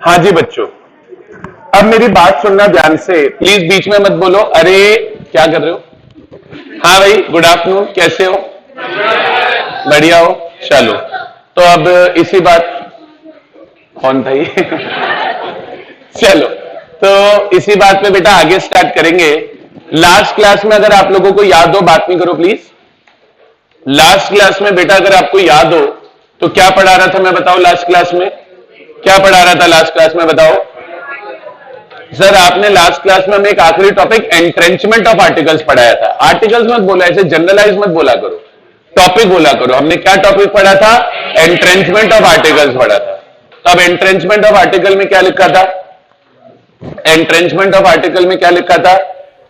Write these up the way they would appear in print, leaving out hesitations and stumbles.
हाँ जी बच्चों, अब मेरी बात सुनना ध्यान से, प्लीज बीच में मत बोलो अरे क्या कर रहे हो। हाँ भाई, गुड आफ्टरनून, कैसे हो? बढ़िया हो? चलो, तो अब इसी बात, कौन था ये? चलो, तो इसी बात पे बेटा आगे स्टार्ट करेंगे। लास्ट क्लास में अगर आप लोगों को याद हो, बात नहीं करो प्लीज। लास्ट क्लास में बेटा अगर आपको याद हो तो क्या पढ़ा रहा था मैं, बताओ। लास्ट क्लास में क्या पढ़ा रहा था? लास्ट क्लास में बताओ सर। आपने लास्ट क्लास में हमें एक आखिरी टॉपिक एंट्रेंचमेंट ऑफ आर्टिकल्स पढ़ाया था। आर्टिकल्स मत बोला, ऐसे जनरलाइज मत बोला करो, टॉपिक बोला करो। हमने क्या टॉपिक पढ़ा था? एंट्रेंचमेंट ऑफ आर्टिकल्स पढ़ा था। तो अब एंट्रेंचमेंट ऑफ आर्टिकल में क्या लिखा था? एंट्रेंचमेंट ऑफ आर्टिकल में क्या लिखा था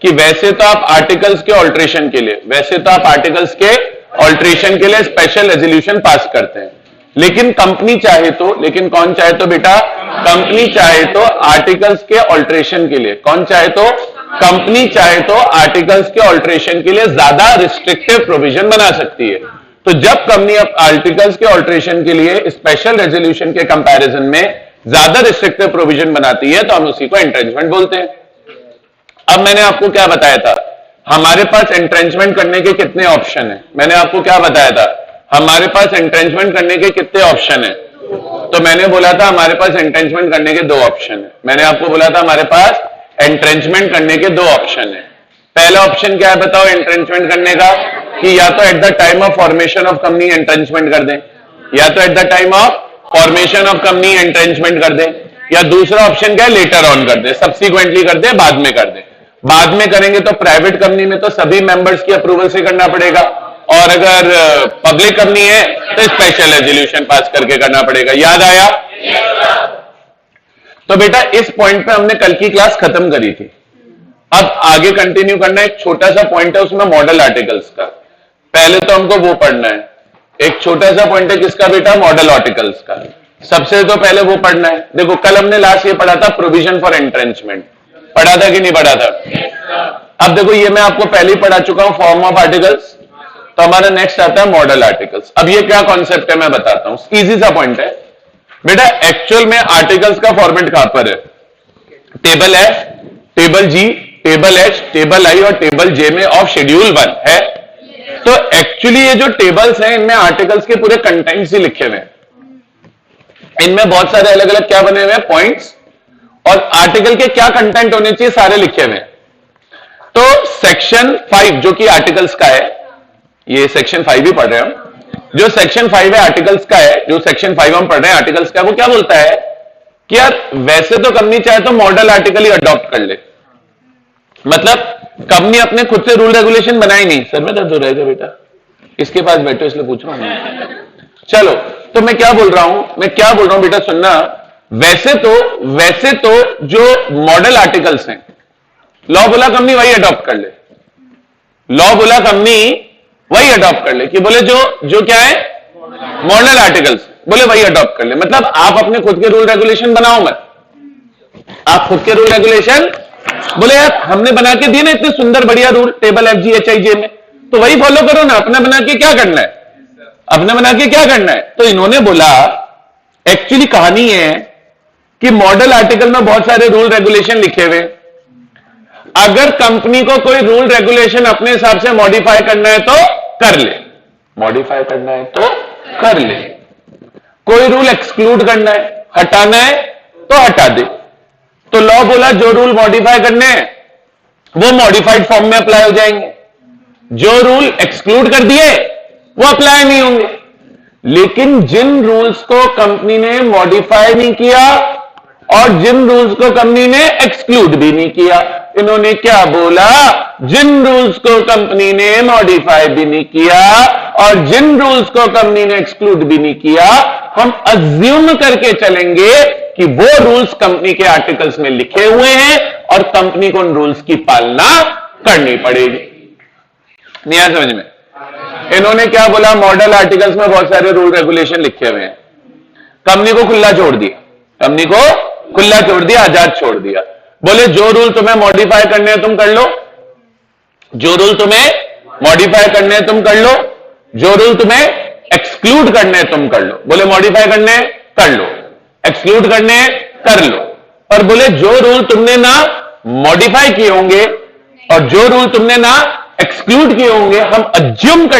कि वैसे तो आप आर्टिकल्स के ऑल्ट्रेशन के लिए, वैसे तो आप आर्टिकल्स के ऑल्ट्रेशन के लिए स्पेशल रेजोल्यूशन पास करते हैं, लेकिन कंपनी चाहे तो, लेकिन कौन चाहे तो बेटा? कंपनी चाहे तो आर्टिकल्स के ऑल्ट्रेशन के लिए, कौन चाहे तो? कंपनी चाहे तो आर्टिकल्स के ऑल्ट्रेशन के लिए ज्यादा रिस्ट्रिक्टिव प्रोविजन बना सकती है। तो जब कंपनी अब आर्टिकल्स के ऑल्ट्रेशन के लिए स्पेशल रेजोल्यूशन के कंपैरिजन में ज्यादा रिस्ट्रिक्टिव प्रोविजन बनाती है तो हम उसी को एंट्रेंचमेंट बोलते हैं। अब मैंने आपको क्या बताया था? हमारे पास एंट्रेंचमेंट करने के कितने ऑप्शन है? मैंने आपको क्या बताया था? हमारे पास एंट्रेंचमेंट करने के कितने ऑप्शन है? तो मैंने बोला था हमारे पास एंट्रेंचमेंट करने के 2 ऑप्शन है। मैंने आपको बोला था हमारे पास एंट्रेंचमेंट करने के 2 ऑप्शन है। पहला ऑप्शन क्या है बताओ एंट्रेंचमेंट करने का? कि या तो at the time of formation of company entrenchment कर दें, या तो at the time of formation of company entrenchment कर दें, या दूसरा ऑप्शन क्या है? लेटर ऑन कर दें, सब्सिक्वेंटली कर दें, बाद में कर दें। बाद में करेंगे तो प्राइवेट कंपनी में तो सभी मेंबर्स की अप्रूवल से करना पड़ेगा, और अगर पब्लिक कंपनी है तो स्पेशल रेजोल्यूशन पास करके करना पड़ेगा। याद आया? तो बेटा इस पॉइंट पे हमने कल की क्लास खत्म करी थी। अब आगे कंटिन्यू करना है। एक छोटा सा पॉइंट है उसमें मॉडल आर्टिकल्स का। पहले तो हमको वो पढ़ना है। एक छोटा सा पॉइंट है किसका बेटा? मॉडल आर्टिकल्स का। सबसे तो पहले वो पढ़ना है। देखो कल हमने लास्ट ये पढ़ा था प्रोविजन फॉर एंट्रेंचमेंट, पढ़ा था कि नहीं पढ़ा था? अब देखो ये मैं आपको पहले ही पढ़ा चुका हूं, फॉर्म ऑफ आर्टिकल्स। तो हमारा नेक्स्ट आता है मॉडल आर्टिकल्स। अब ये क्या कॉन्सेप्ट है मैं बताता हूं, इजी सा पॉइंट है बेटा। एक्चुअल में आर्टिकल्स का फॉर्मेट कहां पर है? Table F, table G, table H, table I और टेबल जे में ऑफ शेड्यूल 1 है। तो एक्चुअली ये जो टेबल्स हैं इनमें आर्टिकल्स के पूरे कंटेंट्स ही लिखे हुए हैं। इनमें बहुत सारे अलग अलग क्या बने हुए हैं? पॉइंट्स, और आर्टिकल के क्या कंटेंट होने चाहिए सारे लिखे हुए हैं। तो सेक्शन 5 जो कि आर्टिकल्स का है, ये सेक्शन 5 ही पढ़ रहे हैं हम। जो सेक्शन 5 है आर्टिकल्स का है, जो सेक्शन 5 हम पढ़ रहे हैं आर्टिकल्स का, वो क्या बोलता है कि यार वैसे तो कंपनी चाहे तो मॉडल आर्टिकल ही अडॉप्ट कर ले, मतलब कंपनी अपने खुद से रूल रेगुलेशन बनाई नहीं। सर में दर्द हो रहेगा बेटा, इसके पास बैठो इसलिए पूछ रहा हूं। चलो, तो मैं क्या बोल रहा हूं बेटा सुनना। वैसे तो जो मॉडल आर्टिकल्स हैं, लॉ बोला कंपनी वही अडॉप्ट कर ले, लॉ बोला कंपनी वही अडॉप्ट कर ले, कि बोले जो क्या है मॉडल आर्टिकल्स, बोले वही अडॉप्ट कर ले। मतलब आप अपने खुद के रूल रेगुलेशन बनाओ मत, आप खुद के रूल रेगुलेशन बोले यार हमने बना के दिए ना इतने सुंदर बढ़िया rule table F G H I J में, तो वही फॉलो करो ना। अपना बना के क्या करना है? अपना बना के क्या करना है? तो इन्होंने बोला एक्चुअली कहानी है कि मॉडल आर्टिकल में बहुत सारे रूल रेगुलेशन लिखे हुए, अगर कंपनी को कोई रूल रेगुलेशन अपने हिसाब से मॉडिफाई करना है तो कर ले, मॉडिफाई करना है तो कर ले। कोई रूल एक्सक्लूड करना है, हटाना है तो हटा दे। तो लॉ बोला जो रूल मॉडिफाई करने हैं वो मॉडिफाइड फॉर्म में अप्लाई हो जाएंगे, जो रूल एक्सक्लूड कर दिए वो अप्लाई नहीं होंगे। लेकिन जिन रूल्स को कंपनी ने मॉडिफाई नहीं किया और जिन रूल्स को कंपनी ने एक्सक्लूड भी नहीं किया, इन्होंने क्या बोला? जिन रूल्स को कंपनी ने मॉडिफाई भी नहीं किया और जिन रूल्स को कंपनी ने एक्सक्लूड भी नहीं किया, हम अज्यूम करके चलेंगे कि वो रूल्स कंपनी के आर्टिकल्स में लिखे हुए हैं और कंपनी को उन रूल्स की पालना करनी पड़ेगी। नहीं आया समझ में? इन्होंने क्या बोला? मॉडल आर्टिकल्स में बहुत सारे रूल रेगुलेशन लिखे हुए हैं, कंपनी को खुला छोड़ दिया, कंपनी को खुला छोड़ दिया, आजाद छोड़ दिया। बोले जो रूल तुम्हें मॉडिफाई करने हैं तुम कर लो, जो रूल तुम्हें मॉडिफाई करने हैं तुम कर लो, जो रूल तुम्हें एक्सक्लूड करने हैं तुम कर लो। बोले मॉडिफाई करने कर लो, एक्सक्लूड करने कर लो। और बोले जो रूल तुमने ना मॉडिफाई किए होंगे और जो रूल तुमने ना एक्सक्लूड किए होंगे, हम अज्यूम कर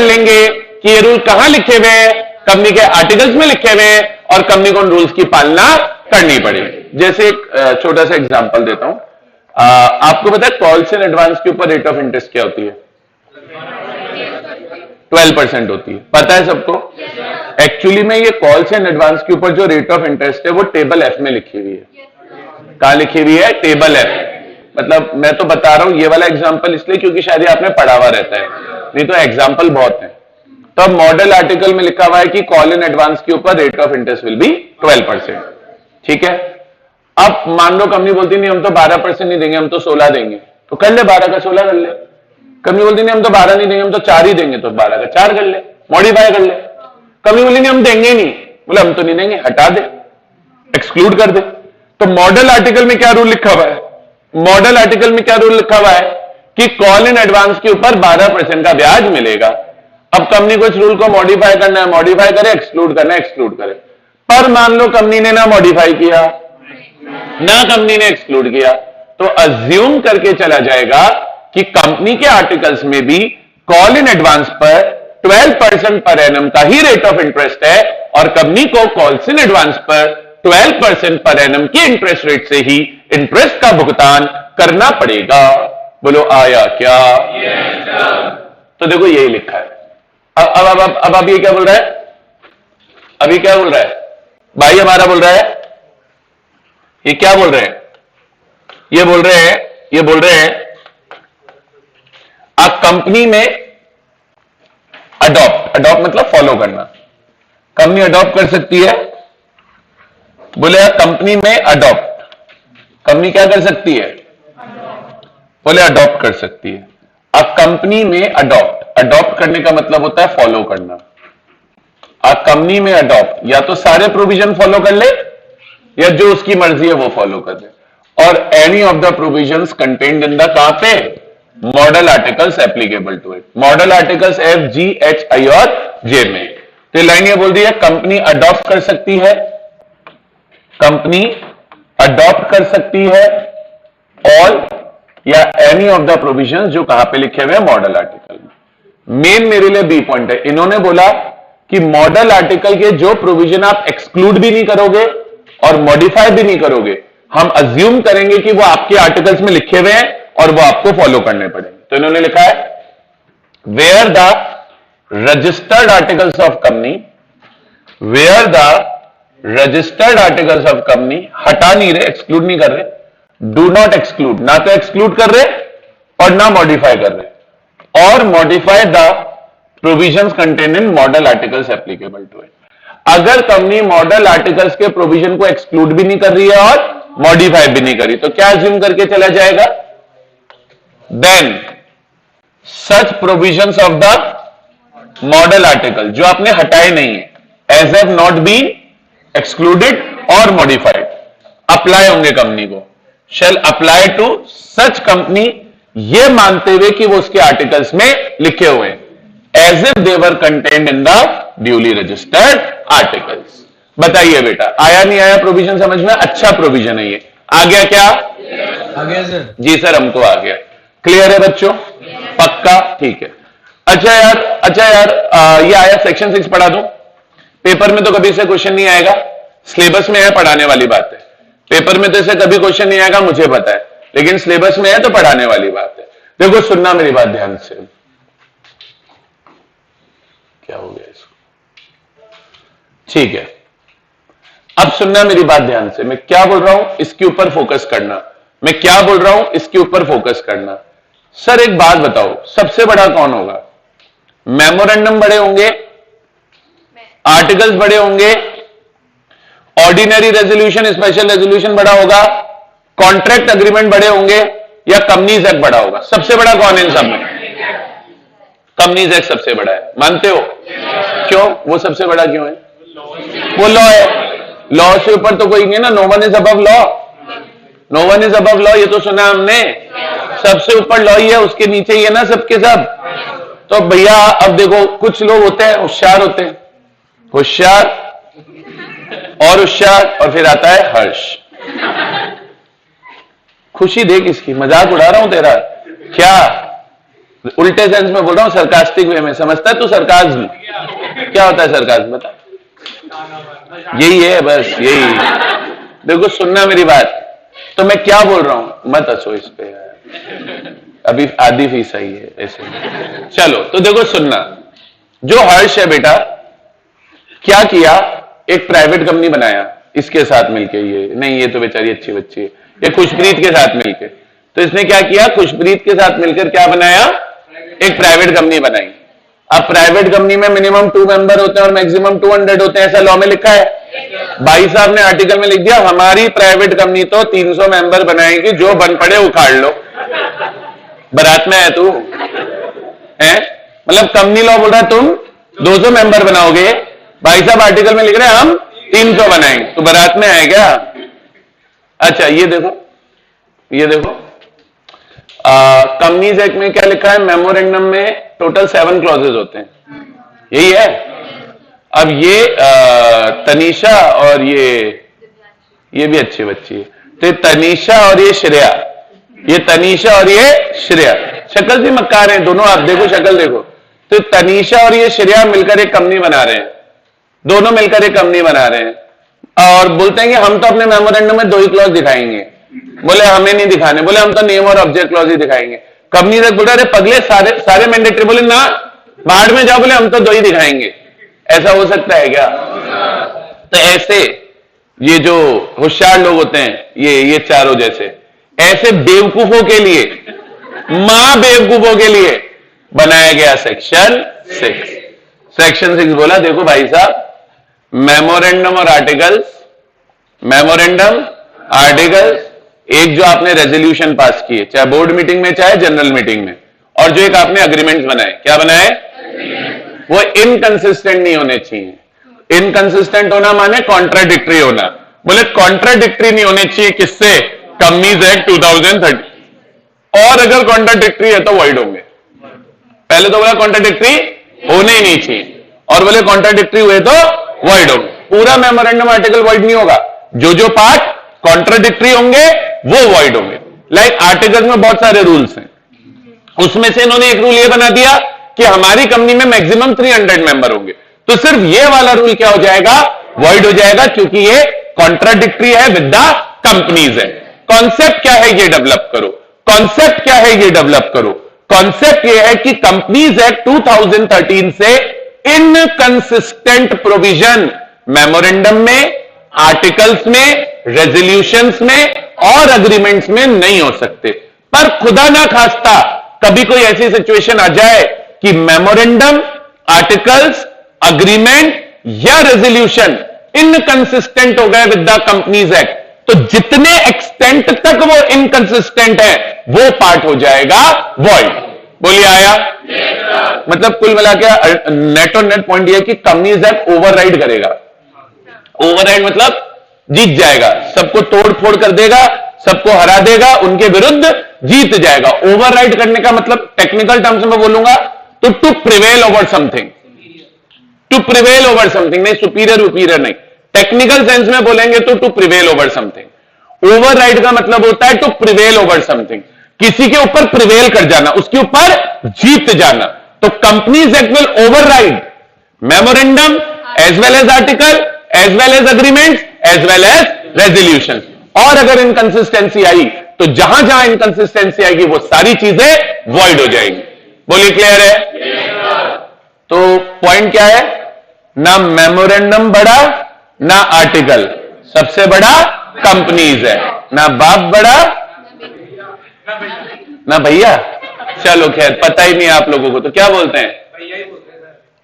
लेंगे, कि ये रूल कहां लिखे हुए हैं, कंपनी के आर्टिकल्स में लिखे हुए हैं और कंपनी को उन रूल्स की पालना करनी पड़ेगी। जैसे एक छोटा सा एग्जांपल देता हूं। आपको पता है कॉल्स इन एडवांस के ऊपर रेट ऑफ इंटरेस्ट क्या होती है? 12% होती है। पता है सबको? एक्चुअली में ये कॉल्स इन एडवांस के ऊपर जो रेट ऑफ इंटरेस्ट है वो टेबल एफ में लिखी हुई है। कहां लिखी हुई है? Table F. मतलब मैं तो बता रहा हूं ये वाला एग्जांपल इसलिए क्योंकि शायद ये आपने पढ़ा हुआ रहता है, नहीं तो एग्जांपल बहुत है। तो अब मॉडल आर्टिकल में लिखा हुआ है कि कॉल इन एडवांस के ऊपर rate of interest will be 12%। ठीक है। अब मान लो कंपनी बोलती नहीं हम तो 12% नहीं देंगे, हम तो 16 देंगे, तो कर ले 12 का 16 कर ले। कंपनी बोलती नहीं हम तो 12 नहीं देंगे, हम तो 4 ही देंगे, तो 12 का 4 कर ले, मॉडिफाई कर ले। कंपनी बोली नहीं हम देंगे नहीं, बोले हम तो नहीं देंगे, हटा दे, एक्सक्लूड कर दे। तो मॉडल आर्टिकल में क्या रूल लिखा हुआ है? मॉडल आर्टिकल में क्या रूल लिखा हुआ है कि कॉल इन एडवांस के ऊपर 12% का ब्याज मिलेगा। अब कंपनी को इस रूल को मॉडिफाई करना है, मॉडिफाई करे, एक्सक्लूड करना है, एक्सक्लूड करे। पर मान लो कंपनी ने ना मॉडिफाई किया ना कंपनी ने एक्सक्लूड किया, तो अज्यूम करके चला जाएगा कि कंपनी के आर्टिकल्स में भी कॉल इन एडवांस पर 12% पर एनम का ही रेट ऑफ इंटरेस्ट है और कंपनी को कॉल्स इन एडवांस पर 12% पर एनम के इंटरेस्ट रेट से ही इंटरेस्ट का भुगतान करना पड़ेगा। बोलो आया क्या? तो देखो यही लिखा है। अब ये क्या बोल रहा है? अभी क्या बोल रहा है भाई? हमारा बोल रहा है, ये क्या बोल रहे हैं? ये बोल रहे हैं आप कंपनी में अडॉप्ट मतलब फॉलो करना। कंपनी अडॉप्ट कर सकती है। बोले कंपनी में अडॉप्ट, कंपनी क्या कर सकती है? बोले अडॉप्ट कर सकती है। अब कंपनी में अडॉप्ट करने का मतलब होता है फॉलो करना। अब कंपनी में अडॉप्ट या तो सारे प्रोविजन फॉलो कर ले या जो उसकी मर्जी है वो फॉलो कर ले। और any of the provisions contained in the कहां पे? Model articles applicable to it. Model articles F, G, H, I और J में। तो लाइन ये बोल दी है कंपनी अडॉप्ट कर सकती है, कंपनी अडॉप्ट कर सकती है ऑल या एनी ऑफ द प्रोविजंस जो कहां पे लिखे हुए हैं? मॉडल आर्टिकल में। मेन मेरे लिए बी पॉइंट है। इन्होंने बोला कि मॉडल आर्टिकल के जो प्रोविजन आप एक्सक्लूड भी नहीं करोगे और मॉडिफाई भी नहीं करोगे, हम अज्यूम करेंगे कि वो आपके आर्टिकल्स में लिखे हुए हैं और वो आपको फॉलो करने पड़ेंगे। तो इन्होंने लिखा है where the registered articles of company, where the registered articles of company, हटा नहीं रहे, एक्सक्लूड नहीं कर रहे, डू नॉट एक्सक्लूड, ना तो एक्सक्लूड कर रहे और ना मॉडिफाई कर रहे, और modify the provisions contained in model articles applicable to it. अगर कंपनी मॉडल आर्टिकल्स के प्रोविजन को एक्सक्लूड भी नहीं कर रही है और मॉडिफाई भी नहीं करी, तो क्या अज्यूम करके चला जाएगा? Then such provisions of the model article जो आपने हटाए नहीं है, as have not been excluded और मॉडिफाइड, अप्लाई होंगे कंपनी को, shall apply to such company, ये मानते हुए कि वो उसके आर्टिकल्स में लिखे हुए हैं, as if they were contained in the duly registered articles. बताइए बेटा, आया नहीं आया प्रोविजन समझ में? अच्छा प्रोविजन है ये। आ गया क्या? आ गया सर। जी सर, हमको आ गया। क्लियर है बच्चों? पक्का? ठीक है। अच्छा यार, ये आया सेक्शन 6 पढ़ा दूं? पेपर में तो कभी से क्वेश्चन नहीं आएगा, सिलेबस में है, पढ़ाने वाली बात है। पेपर में तो इसे कभी क्वेश्चन नहीं आएगा, मुझे पता है, लेकिन सिलेबस में है तो पढ़ाने वाली बात है। देखो सुनना मेरी बात ध्यान से। क्या हो गया इसको? ठीक है, अब सुनना मेरी बात ध्यान से। मैं क्या बोल रहा हूं इसके ऊपर फोकस करना, मैं क्या बोल रहा हूं इसके ऊपर फोकस करना। सर एक बात बताओ, सबसे बड़ा कौन होगा? मेमोरेंडम बड़े होंगे, आर्टिकल्स बड़े होंगे, ऑर्डिनरी रेजोल्यूशन स्पेशल रेजोल्यूशन बड़ा होगा, कॉन्ट्रैक्ट अग्रीमेंट बड़े होंगे, या कंपनीज एक्ट बड़ा होगा? सबसे बड़ा कौन है इन सब में? कंपनीज एक्ट सबसे बड़ा है, मानते हो? क्यों? वो सबसे बड़ा क्यों है? वो लॉ है, लॉ से ऊपर तो कोई नहीं है ना, no one is above law, no one is above law, ये तो सुना हमने। सबसे ऊपर लॉ ही है, उसके नीचे ही है ना सबके सब। तो भैया अब देखो, कुछ लोग होते हैं होशियार, होते हैं होशियार, और होशियार, और फिर आता है हर्ष। खुशी देख इसकी, मजाक उड़ा रहा हूं तेरा क्या? उल्टे सेंस में बोल रहा हूं, सरकास्टिक वे में। समझता है तू सरकाज्म क्या होता है? सरकाज्म बता। यही है बस, यही। देखो सुनना मेरी बात, तो मैं क्या बोल रहा हूं, मत हंसो इस पे, अभी आधी फीस आई है ऐसे। चलो तो देखो सुनना, जो हर्ष है बेटा, क्या किया, एक प्राइवेट कंपनी बनाया इसके साथ मिलके। ये नहीं, ये तो बेचारी अच्छी बच्ची है, ये खुशप्रीत के साथ मिलके। तो इसने क्या किया, खुशप्रीत के साथ मिलकर क्या बनाया, एक प्राइवेट कंपनी बनाई। अब प्राइवेट कंपनी में मिनिमम 2 मेंबर होते हैं और मैक्सिमम 200 होते हैं, ऐसा लॉ में लिखा है। भाई साहब ने आर्टिकल में लिख दिया, हमारी प्राइवेट कंपनी तो 300 मेंबर बनाएगी, जो बन पड़े उखाड़ लो। बारात में है तू है, मतलब कंपनी लॉ बोल रहा है तुम 200 मेंबर बनाओगे, भाई साहब आर्टिकल में लिख रहे हैं हम 300 बनाएंगे, तो बारात में है क्या? अच्छा ये देखो, ये देखो कंपनीज एक्ट में क्या लिखा है, मेमोरेंडम में टोटल 7 क्लॉजेज होते हैं, यही है। अब ये तनीषा और ये भी अच्छी बच्ची है, तो तनीषा और ये श्रेया, ये तनीषा और ये श्रेया शक्ल भी मक्कार हैं दोनों, आप देखो शक्ल देखो। तो तनीषा और ये श्रेया मिलकर एक कंपनी बना रहे हैं, दोनों मिलकर एक कंपनी बना रहे हैं और बोलते हैं कि हम तो अपने मेमोरेंडम में 2 ही क्लॉज दिखाएंगे। बोले हमें नहीं दिखाने, बोले हम तो नेम और ऑब्जेक्ट क्लॉज ही दिखाएंगे। कंपनी तक बोल रहे पगले सारे मैंडेटरी, बोले ना बाहर में जाओ, बोले हम तो 2 ही दिखाएंगे। ऐसा हो सकता है क्या? तो ऐसे ये जो होशियार लोग होते हैं, ये चारों जैसे, ऐसे बेवकूफों के लिए, मां बेवकूफों के लिए बनाया गया सेक्शन 6। सेक्शन 6 बोला देखो भाई साहब, मेमोरेंडम और आर्टिकल्स, मेमोरेंडम आर्टिकल्स, एक जो आपने रेजोल्यूशन पास किए चाहे बोर्ड मीटिंग में चाहे जनरल मीटिंग में, और जो एक आपने अग्रीमेंट्स बनाए, क्या बनाए, वो इनकंसिस्टेंट नहीं होने चाहिए। इनकंसिस्टेंट होना माने कॉन्ट्राडिक्टरी होना। बोले कॉन्ट्राडिक्टरी नहीं होने चाहिए किससे, कंपनीज एक्ट 2013, और अगर कॉन्ट्राडिक्टरी है तो वॉइड होंगे। पहले तो बोला कॉन्ट्राडिक्टरी होने ही नहीं चाहिए, और बोले कॉन्ट्राडिक्टरी हुए तो वॉइड होंगे। पूरा मेमोरेंडम आर्टिकल वॉइड नहीं होगा, जो पार्ट कॉन्ट्राडिक्टरी होंगे वो वॉइड होंगे। लाइक आर्टिकल में बहुत सारे रूल्स हैं, उसमें से इन्होंने एक रूल ये बना दिया कि हमारी कंपनी में मैक्सिमम 300 मेंबर होंगे, तो सिर्फ ये वाला रूल क्या हो जाएगा, वॉइड हो जाएगा, क्योंकि ये कॉन्ट्राडिक्टरी है विद द कंपनीज है। कॉन्सेप्ट क्या है ये डेवलप करो, कॉन्सेप्ट क्या है ये डेवलप करो। कॉन्सेप्ट ये है कि कंपनीज एक्ट 2013 से इनकंसिस्टेंट प्रोविजन मेमोरेंडम में, आर्टिकल्स में, रेजोल्यूशंस में और अग्रीमेंट्स में नहीं हो सकते। पर खुदा ना खास्ता कभी कोई ऐसी सिचुएशन आ जाए कि मेमोरेंडम, आर्टिकल्स, अग्रीमेंट या रेजोल्यूशन इनकंसिस्टेंट हो गए विद द कंपनीज एक्ट, तो जितने एक्सटेंट तक वो इनकंसिस्टेंट है वो पार्ट हो जाएगा वॉइड। बोलिए आया? मतलब कुल मिला के नेट और नेट पॉइंट ये कि कंपनीज एक्ट ओवरराइड करेगा। ओवरराइड मतलब जीत जाएगा, सबको तोड़ फोड़ कर देगा, सबको हरा देगा, उनके विरुद्ध जीत जाएगा। ओवरराइड करने का मतलब टेक्निकल टर्म्स में बोलूंगा तो to prevail over something, to prevail over something, नहीं सुपीरियर उपीरियर नहीं, टेक्निकल सेंस में बोलेंगे तो to prevail over something. Override का मतलब होता है टू प्रिवेल ओवर समथिंग, किसी के ऊपर प्रिवेल कर जाना, उसके ऊपर जीत जाना। तो companies act will override memorandum as well as article, as well as agreements, as well as resolution. और अगर इनकंसिस्टेंसी आई तो जहां जहां इनकंसिस्टेंसी आएगी वो सारी चीजें वॉइड हो जाएंगी। बोलिए क्लियर है? तो पॉइंट क्या है, ना मेमोरेंडम बड़ा ना आर्टिकल, सबसे बड़ा कंपनीज है, ना बाप बड़ा ना भैया। चलो खैर पता ही नहीं आप लोगों को, तो क्या बोलते हैं,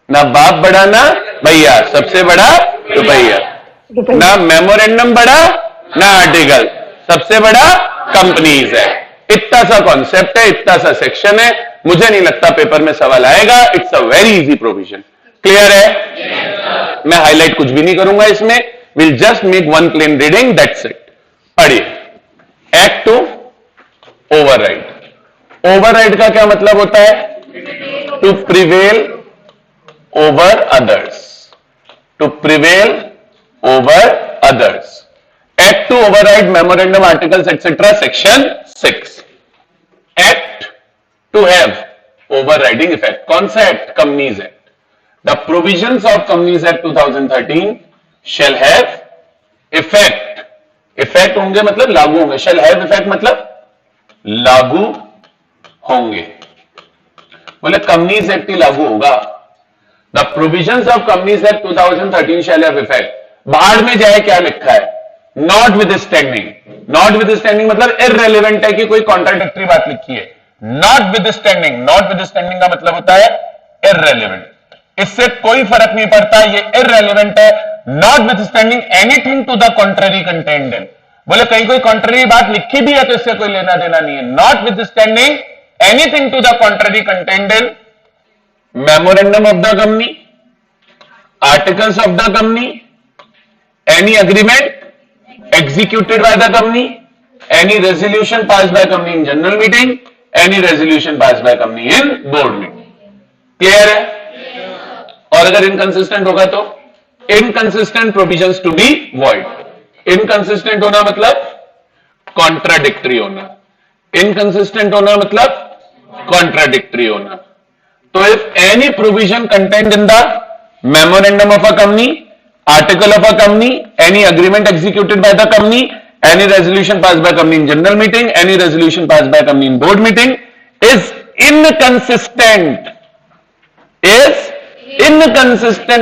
ना बाप बड़ा ना भैया, सबसे बड़ा रुपया। ना मेमोरेंडम बड़ा ना आर्टिकल, सबसे बड़ा कंपनीज है। इतना सा कॉन्सेप्ट है, इतना सा सेक्शन है, मुझे नहीं लगता पेपर में सवाल आएगा। It's a very easy provision. Clear है? मैं हाईलाइट कुछ भी नहीं करूंगा इसमें, will just make one plain reading, that's it. पढ़िए। Act to override. ओवरराइड का क्या मतलब होता है, to prevail over others, to prevail over others. Act to override memorandum articles, etc. Section 6. Act to have overriding effect. कौन सा act? Companies Act. The provisions of Companies Act 2013 shall have effect. Effect होंगे मतलब लागू होंगे. Shall have effect मतलब लागू होंगे. बोले कंपनीज एक्ट ही लागू होगा. The provisions of companies act 2013 shall have effect. बाहर में जाए क्या लिखा है? Not with standing. Not with standing मतलब इररेलेवेंट है कि कोई कॉन्ट्राडिक्टरी बात लिखी है. Not with standing. Not with standing का मतलब होता है इररेलेवेंट. इससे कोई फर्क नहीं पड़ता, ये इररेलेवेंट है. Notwithstanding anything to the contrary contained in. बोले कहीं कोई कॉन्ट्ररी बात लिखी भी है तो इससे कोई लेना देना नहीं है. Not with standing anything to the contrary contained in memorandum of the company, articles of the company, any agreement executed by the company, any resolution passed by company in general meeting, any resolution passed by company in board meeting. Clear है? और अगर inconsistent होगा तो inconsistent provisions to be void. inconsistent होना मतलब contradictory होना. inconsistent होना मतलब contradictory होना. तो if any provision contained in the memorandum of a company, article of a company, any agreement executed by the company, any resolution passed by company in general meeting, any resolution passed by company in board meeting is inconsistent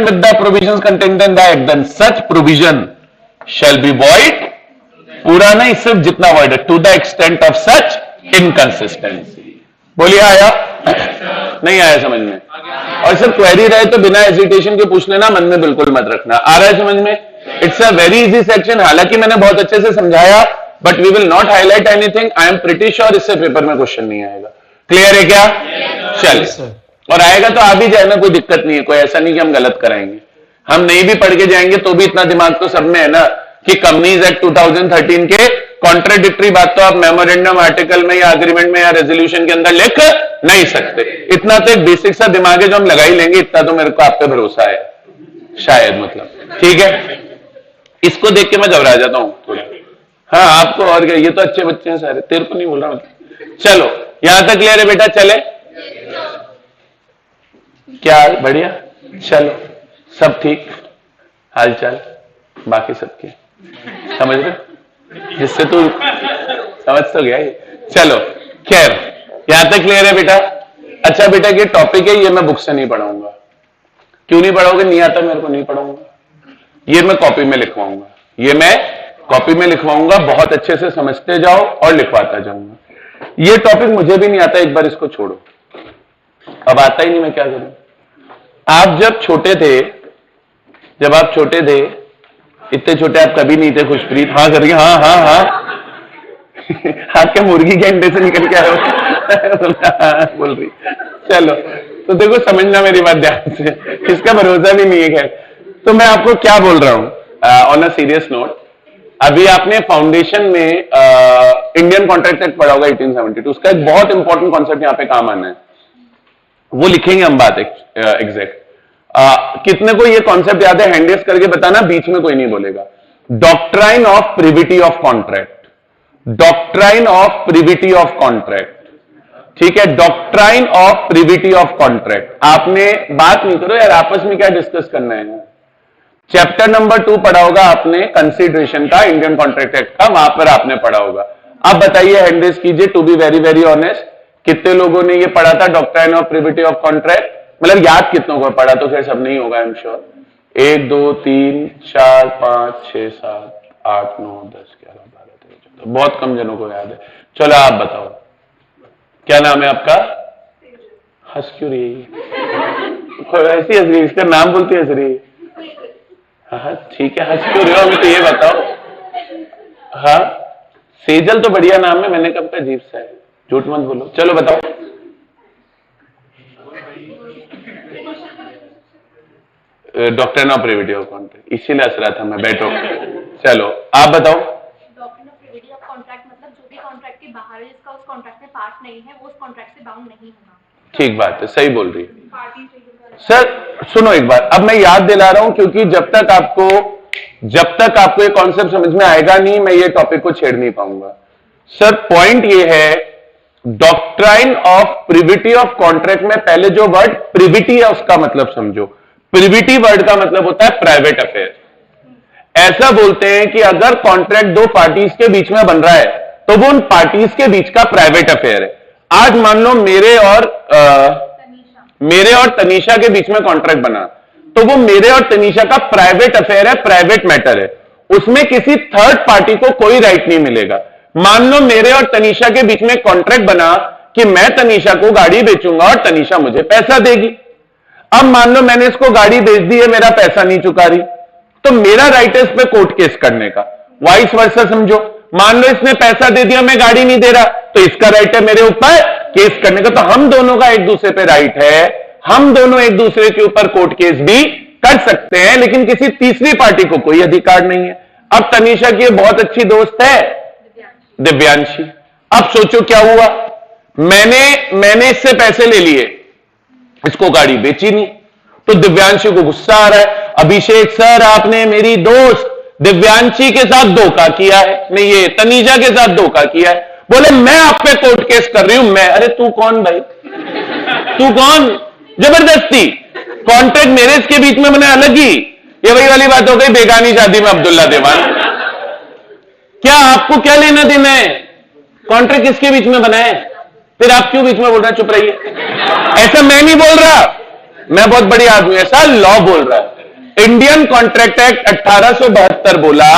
with the provisions contained in the act, then such provision shall be void. पूरा नहीं, सिर्फ जितना void है, to the extent of such inconsistency. बोलिए आया? नहीं आया समझ में? और सिर्फ क्वेरी रहे तो बिना हेजिटेशन के पूछ लेना, मन में बिल्कुल मत रखना. आ रहा है समझ में? It's a very easy section. हालांकि मैंने बहुत अच्छे से समझाया, but we will not highlight anything. I am pretty sure इससे पेपर में क्वेश्चन नहीं आएगा. क्लियर है क्या? चलिए. और आएगा तो आ भी जाए ना, कोई दिक्कत नहीं है. कोई ऐसा नहीं कि हम गलत कराएंगे. हम नहीं भी पढ़ के जाएंगे तो भी इतना दिमाग तो सब में है ना कि कंपनीज एक्ट 2013 के कॉन्ट्राडिक्टरी बात तो आप मेमोरेंडम आर्टिकल में या एग्रीमेंट में या रेजोल्यूशन के अंदर लिख नहीं सकते. इतना तो एक बेसिक सा दिमाग है जो हम लगा ही लेंगे. इतना तो मेरे को आप पे भरोसा है शायद. मतलब ठीक है. इसको देख के मैं घबरा जाता हूं थोड़ा. हाँ आपको और क्या, ये तो अच्छे बच्चे हैं सारे, तेरे को नहीं बोल रहा. मतलब चलो यहां तक क्लियर है बेटा? चले क्या? बढ़िया. चलो सब ठीक हाल चाल बाकी सबके समझ रहे? जिससे तू समझ तो गया ये. चलो खैर यहां तक क्लियर है बेटा? अच्छा बेटा ये टॉपिक है, ये मैं बुक से नहीं पढ़ाऊंगा. क्यों नहीं पढ़ाओगे? नहीं आता मेरे को, नहीं पढ़ाऊंगा. ये मैं कॉपी में लिखवाऊंगा. ये मैं कॉपी में लिखवाऊंगा. बहुत अच्छे से समझते जाओ और लिखवाता जाऊंगा. ये टॉपिक मुझे भी नहीं आता. एक बार इसको छोड़ो. अब आता ही नहीं, मैं क्या करूं? आप जब छोटे थे, जब आप छोटे थे, इतने छोटे आप कभी नहीं थे खुशप्रीत. हाँ करिए. हाँ हाँ हाँ. आपके मुर्गी के अंडे से निकल के आए हो. बोल रही. चलो तो देखो समझना मेरी बात ध्यान से. इसका भरोसा भी नहीं है. खैर तो मैं आपको क्या बोल रहा हूं ऑन अ सीरियस नोट. अभी आपने फाउंडेशन में इंडियन कॉन्ट्रैक्ट एक्ट पढ़ा होगा 1872. उसका एक बहुत इंपॉर्टेंट कॉन्सेप्ट यहाँ पे काम आना है. वो लिखेंगे हम बात एग्जैक्ट. कितने को ये कॉन्सेप्ट याद है? हैंड रेज करके बताना, बीच में कोई नहीं बोलेगा. Doctrine of privity of contract. Doctrine of privity of contract. ठीक है. Doctrine of privity of contract. आपने बात नहीं करो यार, आपस में क्या डिस्कस करना है. चैप्टर नंबर 2 पढ़ा होगा आपने कंसिडरेशन का, इंडियन कॉन्ट्रैक्ट एक्ट का. वहां पर आपने पढ़ा होगा. अब बताइए, हैंड रेज कीजिए. To be very very honest, कितने लोगों ने ये पढ़ा था doctrine of privity of contract? मतलब याद कितनों को पढ़ा? तो फिर सब नहीं होगा आई एम श्योर. 1 2 3 4 5 6 7 8 9 10 11 12 13 14. बहुत कम जनों को याद है. चलो आप बताओ, क्या नाम है आपका? हंस क्यों रही? ऐसी हंस रही, इसका नाम बोलती हंस रही. हाँ ठीक है, हंस क्यों रहे हो? हमें तो ये बताओ. हाँ सेजल तो बढ़िया नाम है. मैंने कब का अजीब सा है. झूठ मत बोलो. चलो बताओ. Doctrine of privity of contract. इसीलिए हंस रहा था मैं. बैठो. चलो आप बताओ. Doctrine of privity of contract मतलब जो भी कॉन्ट्रैक्ट के बाहर है, जिसका उस कॉन्ट्रैक्ट में पार्ट नहीं है, वो उस कॉन्ट्रैक्ट से बाउंड नहीं होगा. ठीक बात है, सही बोल रही है. सर सुनो एक बार, अब मैं याद दिला रहा हूं क्योंकि जब तक आपको जब तक आपको ये कॉन्सेप्ट समझ में आएगा नहीं, मैं ये टॉपिक को छेड़ नहीं पाऊंगा। सर पॉइंट ये है, doctrine of privity of contract में पहले जो वर्ड प्रिविटी है उसका मतलब समझो। प्रिविटी वर्ड का मतलब होता है प्राइवेट अफेयर। ऐसा बोलते हैं कि अगर कॉन्ट्रैक्ट दो पार्टीज के बीच में बन रहा है तो वो उन पार्टीज के बीच का प्राइवेट अफेयर है। आज मान लो मेरे और तनीषा के बीच में कॉन्ट्रैक्ट बना, तो वो मेरे और तनीषा का प्राइवेट अफेयर है, प्राइवेट मैटर है, उसमें किसी थर्ड पार्टी को कोई राइट नहीं मिलेगा। मान लो मेरे और तनीषा के बीच में कॉन्ट्रैक्ट बना कि मैं तनीषा को गाड़ी बेचूंगा और तनीषा मुझे पैसा देगी। अब मान लो मैंने इसको गाड़ी बेच दी है, मेरा पैसा नहीं चुका रही, तो मेरा राइट है इस पे कोर्ट केस करने का। वाइस वर्सा समझो, मान लो इसने पैसा दे दिया, मैं गाड़ी नहीं दे रहा, तो इसका राइट है मेरे ऊपर केस करने का। तो हम दोनों का एक दूसरे पे राइट है, हम दोनों एक दूसरे के ऊपर कोर्ट केस भी कर सकते हैं, लेकिन किसी तीसरी पार्टी को कोई अधिकार नहीं है। अब तनीषा की बहुत अच्छी दोस्त है दिव्यांशी। अब सोचो क्या हुआ, मैंने इससे पैसे ले लिए, इसको गाड़ी बेची नहीं, तो दिव्यांशी को गुस्सा आ रहा है, अभिषेक सर आपने मेरी दोस्त दिव्यांशी के साथ धोखा किया है, नहीं ये तनीषा के साथ धोखा किया है। बोले मैं आप पे कोर्ट केस कर रही हूं। मैं, अरे तू कौन भाई, तू कौन? जबरदस्ती कॉन्ट्रैक्ट मैरिज के बीच में बना अलग ही। ये वही वाली बात हो गई बेगानी शादी में अब्दुल्ला देवान। क्या आपको क्या लेना देना है? कॉन्ट्रैक्ट किसके बीच में बना है? फिर आप क्यों बीच में बोल रहे हैं? चुप रहिए। ऐसा मैं नहीं बोल रहा, मैं बहुत बड़ी आदमी, ऐसा लॉ बोल रहा है। इंडियन कॉन्ट्रैक्ट एक्ट 1872 बोला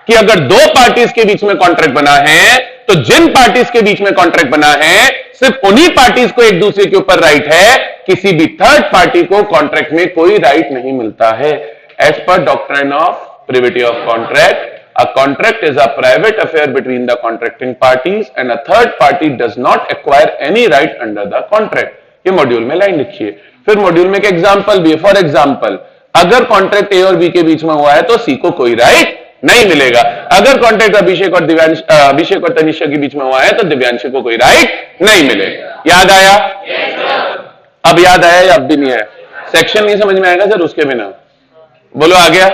कि अगर दो पार्टीज के बीच में कॉन्ट्रैक्ट बना है तो जिन पार्टीज के बीच में कॉन्ट्रैक्ट बना है सिर्फ उन्हीं पार्टीज को एक दूसरे के ऊपर राइट है, किसी भी थर्ड पार्टी को कॉन्ट्रैक्ट में कोई राइट नहीं मिलता है। As per doctrine of privity of contract, a contract is a private affair between the contracting parties and a third party does not acquire any right under the contract। ये module में line लिखी है। फिर module में एक example भी है। For example, अगर कॉन्ट्रैक्ट ए और बी के बीच में हुआ है तो सी को कोई राइट नहीं मिलेगा। अगर कॉन्ट्रैक्ट अभिषेक और तनीषा के बीच में हुआ है तो दिव्यांशी को कोई राइट नहीं मिलेगा। याद आया? अब याद आया या अब भी नहीं आया? सेक्शन नहीं समझ में आएगा सर उसके बिना? बोलो आ गया?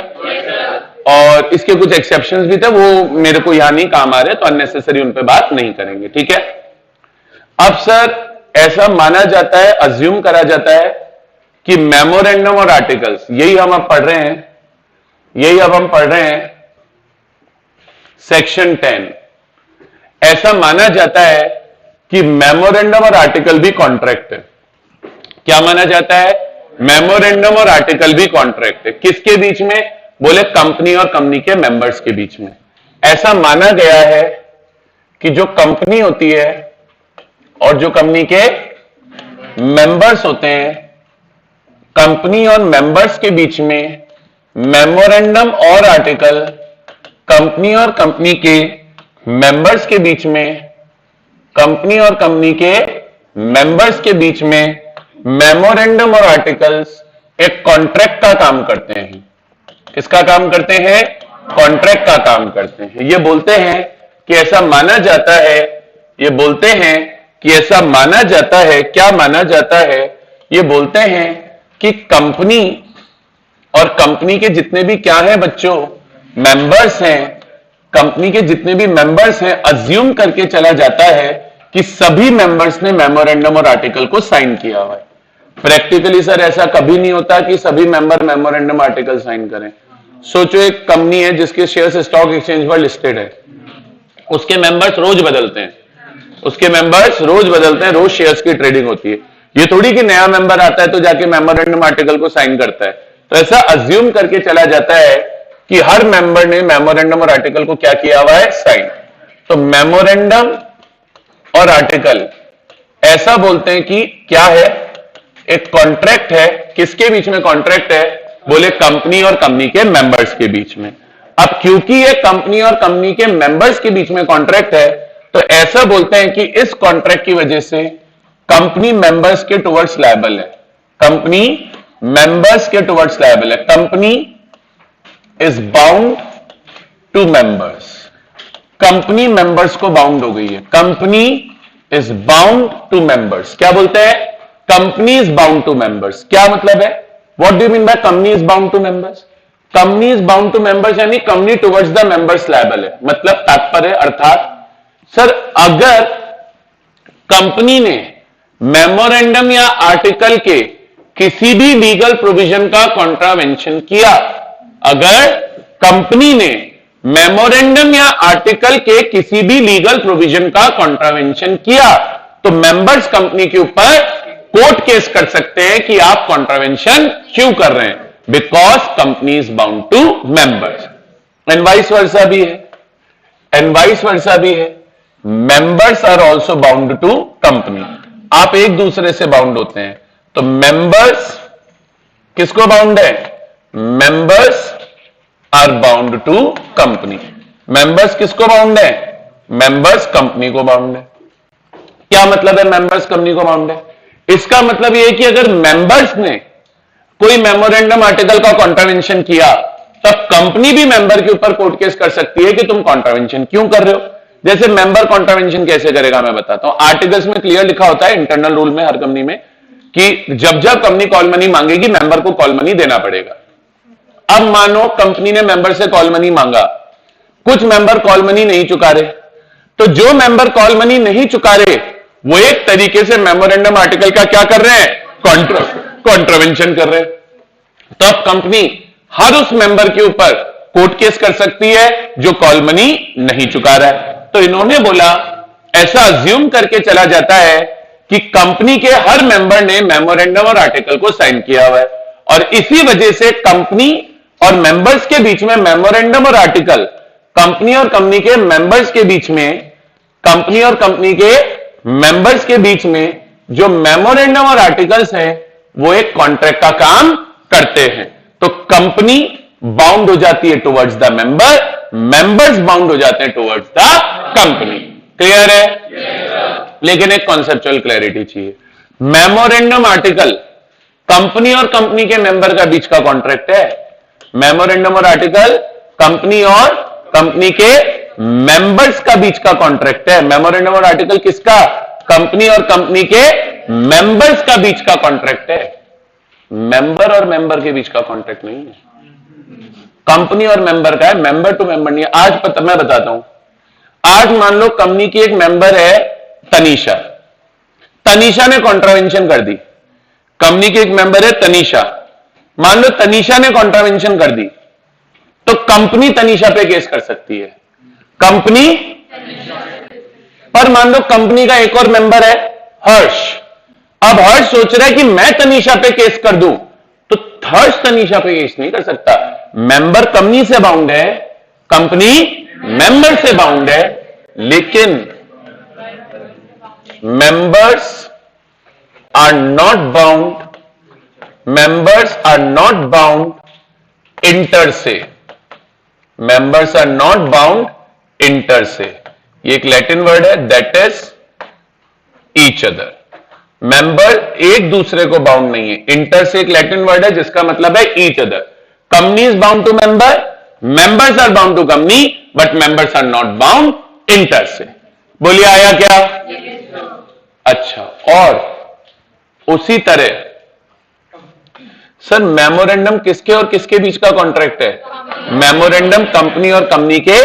और इसके कुछ एक्सेप्शंस भी थे, वो मेरे को यहां नहीं काम आ रहे, तो अननेसेसरी उन पे बात नहीं करेंगे, ठीक है। अब सर ऐसा माना जाता है, अज्यूम करा जाता है कि मेमोरेंडम और आर्टिकल्स, यही हम अब पढ़ रहे हैं सेक्शन 10। ऐसा माना जाता है कि मेमोरेंडम और आर्टिकल भी कॉन्ट्रैक्ट है। क्या माना जाता है? मेमोरेंडम और आर्टिकल भी कॉन्ट्रैक्ट है। किसके बीच में? बोले कंपनी और कंपनी के मेंबर्स के बीच में। ऐसा माना गया है कि जो कंपनी होती है और जो कंपनी के मेंबर्स होते हैं, कंपनी और मेंबर्स के बीच में मेमोरेंडम और आर्टिकल, कंपनी और कंपनी के मेंबर्स के बीच में, कंपनी और कंपनी के मेंबर्स के बीच में मेमोरेंडम और आर्टिकल्स एक कॉन्ट्रैक्ट का काम करते हैं। किसका काम करते हैं? कॉन्ट्रैक्ट का काम करते हैं। ये बोलते हैं कि ऐसा माना जाता है, ये बोलते हैं कि ऐसा माना जाता है, क्या माना जाता है? ये बोलते हैं कि कंपनी और कंपनी के जितने भी क्या है बच्चों, मेंबर्स हैं, कंपनी के जितने भी मेंबर्स हैं, अज्यूम करके चला जाता है कि सभी मेंबर्स ने मेमोरेंडम और आर्टिकल को साइन किया हुआ है। प्रैक्टिकली सर ऐसा कभी नहीं होता कि सभी मेंबर मेमोरेंडम आर्टिकल साइन करें। सोचो एक कंपनी है जिसके शेयर्स स्टॉक एक्सचेंज पर लिस्टेड है, उसके मेंबर्स रोज बदलते हैं, रोज शेयर्स की ट्रेडिंग होती है। ये थोड़ी कि नया मेंबर आता है तो जाके मेमोरेंडम आर्टिकल को साइन करता है। तो ऐसा अज्यूम करके चला जाता है कि हर मेंबर ने मेमोरेंडम और आर्टिकल को क्या किया हुआ है? साइन। तो मेमोरेंडम और आर्टिकल ऐसा बोलते हैं कि क्या है? एक कॉन्ट्रैक्ट है। किसके बीच में कॉन्ट्रैक्ट है? बोले कंपनी और कंपनी के मेंबर्स के बीच में। अब क्योंकि ये कंपनी और कंपनी के मेंबर्स के बीच में कॉन्ट्रैक्ट है, तो ऐसा बोलते हैं कि इस कॉन्ट्रैक्ट की वजह से कंपनी मेंबर्स के टुवर्ड्स लायबल है। कंपनी मेंबर्स के टुवर्ड्स लायबल है। Company is bound to members. Company members को बाउंड हो गई है। Company is bound to members. क्या बोलते हैं? Company is bound to members. क्या मतलब है? What do you mean by company is bound to members? Company is bound to members यानी company towards the members liable है, मतलब तात्पर्य अर्थात सर अगर कंपनी ने मेमोरेंडम या आर्टिकल के किसी भी लीगल प्रोविजन का कॉन्ट्रावेंशन किया, अगर कंपनी ने मेमोरेंडम या आर्टिकल के किसी भी लीगल प्रोविजन का कॉन्ट्रावेंशन किया, तो मेंबर्स कंपनी के ऊपर कोर्ट केस कर सकते हैं कि आप कॉन्ट्रावेंशन क्यों कर रहे हैं, because company is bound to members. And vice versa भी है, एंड वाइस वर्सा भी है, members are also bound to company. आप एक दूसरे से बाउंड होते हैं, तो मेंबर्स किसको बाउंड है, members are bound to company. Members किसको बाउंड है, मेंबर्स कंपनी को बाउंड है। क्या मतलब है मेंबर्स कंपनी को बाउंड है, इसका मतलब यह है कि अगर मेंबर्स ने कोई मेमोरेंडम आर्टिकल का कॉन्ट्रावेंशन किया, तब कंपनी भी मेंबर के ऊपर कोर्ट केस कर सकती है कि तुम कॉन्ट्रावेंशन क्यों कर रहे हो। जैसे मेंबर कॉन्ट्रावेंशन कैसे करेगा मैं बताता हूं। आर्टिकल्स में क्लियर लिखा होता है, इंटरनल रूल में हर कंपनी में, कि जब जब कंपनी कॉल मनी मांगेगी मेंबर को कॉल मनी देना पड़ेगा। अब मानो कंपनी ने मेंबर से कॉल मनी मांगा, कुछ मेंबर कॉल मनी नहीं चुका रहे, तो जो मेंबर कॉल मनी नहीं चुका रहे वो एक तरीके से मेमोरेंडम आर्टिकल का क्या कर रहे हैं, कॉन्ट्रावेंशन कर रहे हैं। तो अब कंपनी हर उस मेंबर के ऊपर कोर्ट केस कर सकती है जो कॉल मनी नहीं चुका रहा है। तो इन्होंने बोला ऐसा अज्यूम करके चला जाता है कि कंपनी के हर मेंबर ने मेमोरेंडम और आर्टिकल को साइन किया हुआ है, और इसी वजह से कंपनी और मेंबर्स के बीच में मेमोरेंडम और आर्टिकल, कंपनी और कंपनी के मेंबर्स के बीच में, कंपनी और कंपनी के मेंबर्स के बीच में जो मेमोरेंडम और आर्टिकल्स हैं वो एक कॉन्ट्रैक्ट का काम करते हैं। तो कंपनी बाउंड हो जाती है towards the member, members bound हो जाते हैं टुवर्ड्स द कंपनी। क्लियर है? लेकिन एक कॉन्सेप्चुअल क्लैरिटी चाहिए। मेमोरेंडम आर्टिकल कंपनी और कंपनी के मेंबर का बीच का कॉन्ट्रैक्ट है, मेमोरेंडम और आर्टिकल कंपनी और कंपनी के मेंबर्स का बीच का कॉन्ट्रैक्ट है। मेमोरेंडम और आर्टिकल किसका, कंपनी और कंपनी के मेंबर्स का बीच का कॉन्ट्रैक्ट है, मेंबर और मेंबर के बीच का कॉन्ट्रैक्ट नहीं है। कंपनी और मेंबर का है, मेंबर टू मेंबर नहीं है। आज मैं बताता हूं, आज मान लो कंपनी की एक मेंबर है तनीषा, तनीषा ने कॉन्ट्रावेंशन कर दी। कंपनी की एक मेंबर है तनीषा, मान लो तनीषा ने कॉन्ट्रावेंशन कर दी, तो कंपनी तनीषा पे केस कर सकती है, कंपनी। पर मान लो कंपनी का एक और मेंबर है हर्ष, अब हर्ष सोच रहा है कि मैं तनीषा पे केस कर दूं, तो हर्ष तनीषा पे केस नहीं कर सकता। मेंबर कंपनी से बाउंड है, कंपनी मेंबर से बाउंड है, लेकिन members are not bound, members are not bound inter se, members are not bound inter se. ये एक लैटिन वर्ड है, that is each other. Member एक दूसरे को बाउंड नहीं है, इंटर से एक लैटिन वर्ड है जिसका मतलब है each other. Company is bound to member, members are bound to company, but members are not bound inter se. बोलिए आया क्या? अच्छा, और उसी तरह सर मेमोरेंडम किसके और किसके बीच का कॉन्ट्रैक्ट है? मेमोरेंडम कंपनी और कंपनी के